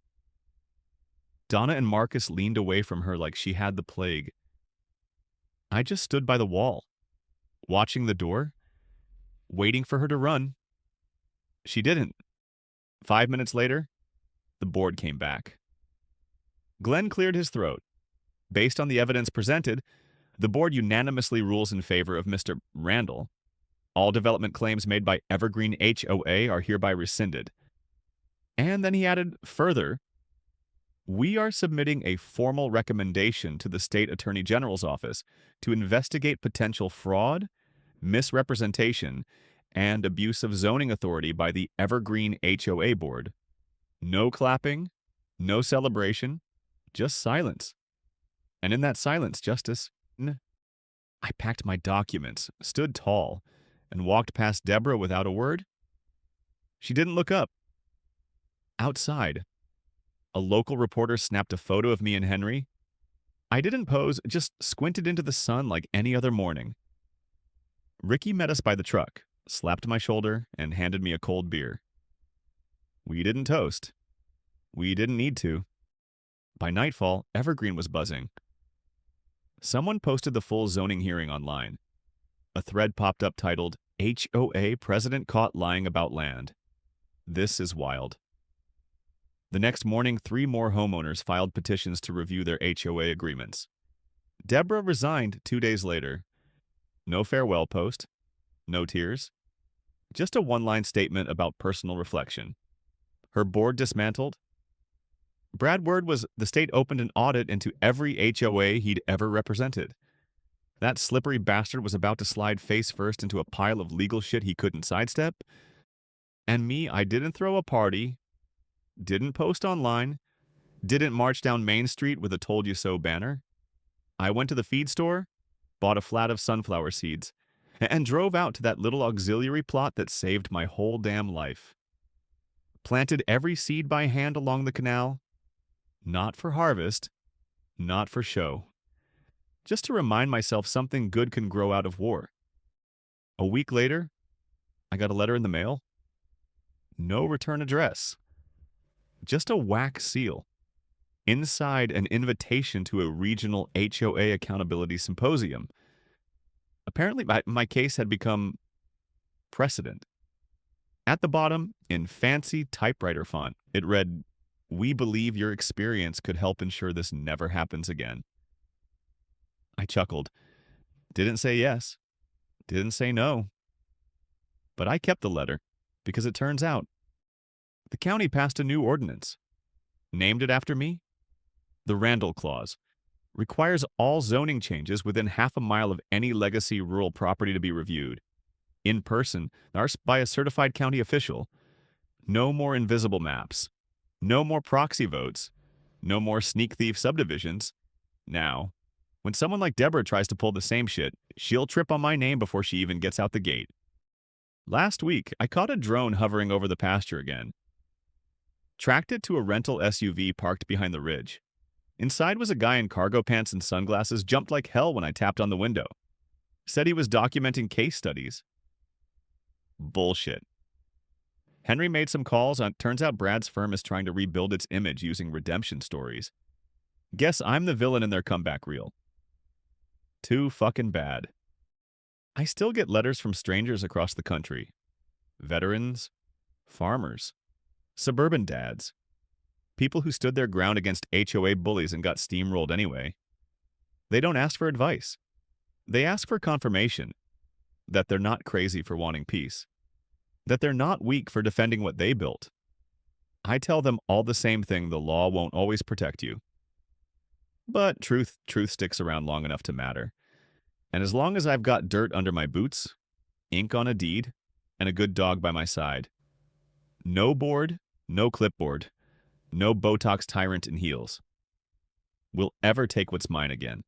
Donna and Marcus leaned away from her like she had the plague. I just stood by the wall, watching the door, waiting for her to run. She didn't. 5 minutes later, the board came back. Glenn cleared his throat. Based on the evidence presented, the board unanimously rules in favor of Mr. Randall. All development claims made by Evergreen HOA are hereby rescinded. And then he added, further, we are submitting a formal recommendation to the State Attorney General's office to investigate potential fraud, misrepresentation, and abuse of zoning authority by the Evergreen HOA board. No clapping, no celebration, just silence. And in that silence, Justice, I packed my documents, stood tall, and walked past Deborah without a word. She didn't look up. Outside, a local reporter snapped a photo of me and Henry. I didn't pose, just squinted into the sun like any other morning. Ricky met us by the truck, slapped my shoulder, and handed me a cold beer. We didn't toast. We didn't need to. By nightfall, Evergreen was buzzing. Someone posted the full zoning hearing online. A thread popped up titled, HOA President Caught Lying About Land. This is wild. The next morning, 3 more homeowners filed petitions to review their HOA agreements. Deborah resigned 2 days later. No farewell post, no tears, just a one-line statement about personal reflection. Her board dismantled. Brad Word was the state opened an audit into every HOA he'd ever represented. That slippery bastard was about to slide face first into a pile of legal shit he couldn't sidestep. And me, I didn't throw a party, didn't post online, didn't march down Main Street with a told you so banner. I went to the feed store, bought a flat of sunflower seeds, and drove out to that little auxiliary plot that saved my whole damn life. Planted every seed by hand along the canal, not for harvest, not for show. Just to remind myself something good can grow out of war. A week later, I got a letter in the mail. No return address. Just a wax seal. Inside, an invitation to a regional HOA accountability symposium. Apparently, my case had become precedent. At the bottom, in fancy typewriter font, it read, "We believe your experience could help ensure this never happens again." I chuckled. Didn't say yes. Didn't say no. But I kept the letter because it turns out the county passed a new ordinance. Named it after me? The Randall Clause. Requires all zoning changes within half a mile of any legacy rural property to be reviewed. In person, by a certified county official. No more invisible maps. No more proxy votes. No more sneak thief subdivisions. Now, when someone like Deborah tries to pull the same shit, she'll trip on my name before she even gets out the gate. Last week, I caught a drone hovering over the pasture again. Tracked it to a rental SUV parked behind the ridge. Inside was a guy in cargo pants and sunglasses, jumped like hell when I tapped on the window. Said he was documenting case studies. Bullshit. Henry made some calls, and turns out Brad's firm is trying to rebuild its image using redemption stories. Guess I'm the villain in their comeback reel. Too fucking bad. I still get letters from strangers across the country. Veterans, farmers, suburban dads, people who stood their ground against HOA bullies and got steamrolled anyway. They don't ask for advice. They ask for confirmation that they're not crazy for wanting peace, that they're not weak for defending what they built. I tell them all the same thing: the law won't always protect you. But truth sticks around long enough to matter. And as long as I've got dirt under my boots, ink on a deed, and a good dog by my side, no board, no clipboard, no Botox tyrant in heels will ever take what's mine again.